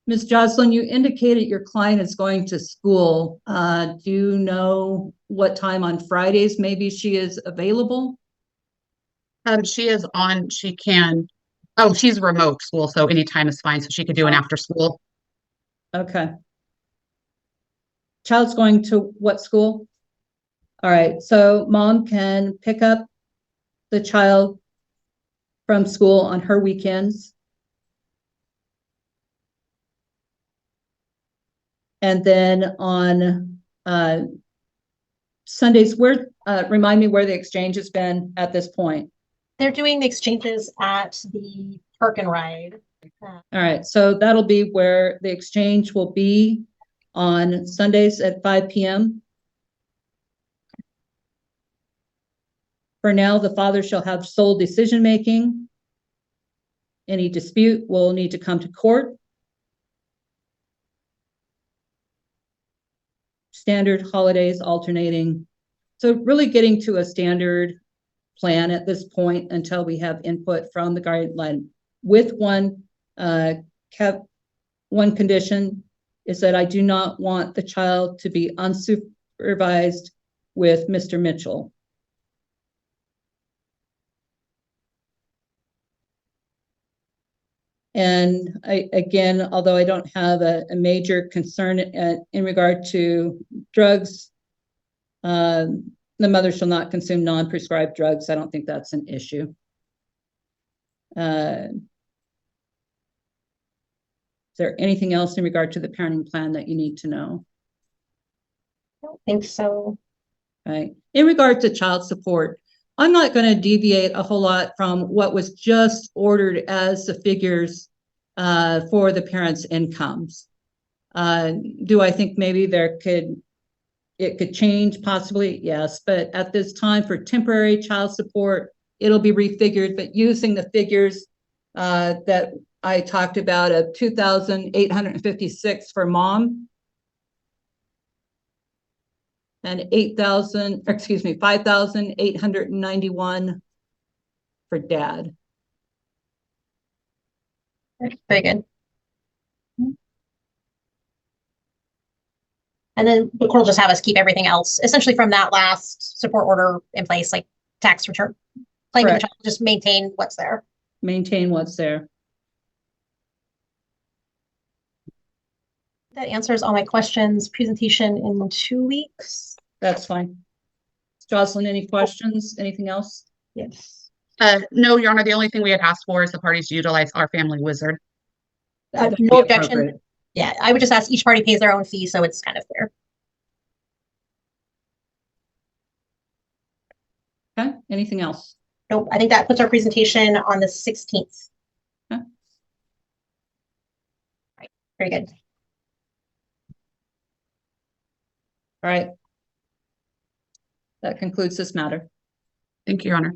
Ms. Jocelyn, you indicated your client is going to school. Do you know what time on Fridays maybe she is available? She's remote school, so anytime is fine. So she could do an after school. Okay. Child's going to what school? All right, so mom can pick up the child from school on her weekends. And then on Sundays, remind me where the exchange has been at this point. They're doing the exchanges at the Park and Ride. All right, so that'll be where the exchange will be on Sundays at 5 p.m. For now, the father shall have sole decision-making. Any dispute will need to come to court. Standard holidays alternating. So really getting to a standard plan at this point until we have input from the guideline. With one condition is that I do not want the child to be unsupervised with Mr. Mitchell. And again, although I don't have a major concern in regard to drugs, the mother shall not consume non-prescribed drugs. I don't think that's an issue. Is there anything else in regard to the parenting plan that you need to know? I don't think so. Right. In regard to child support, I'm not going to deviate a whole lot from what was just ordered as the figures for the parents' incomes. Do I think maybe it could change? Possibly, yes. But at this time for temporary child support, it'll be refigured, but using the figures that I talked about of $2,856 for mom and $5,891 for dad. Very good. And then the court will just have us keep everything else, essentially from that last support order in place, like tax return. Claiming the child, just maintain what's there. Maintain what's there. That answers all my questions. Presentation in 2 weeks. That's fine. Jocelyn, any questions? Anything else? Yes. No, Your Honor, the only thing we had asked for is the parties to utilize our family wizard. No objection. Yeah, I would just ask each party pays their own fee, so it's kind of fair. Okay, anything else? Nope, I think that puts our presentation on the 16th. Okay. Right, very good. All right. That concludes this matter. Thank you, Your Honor.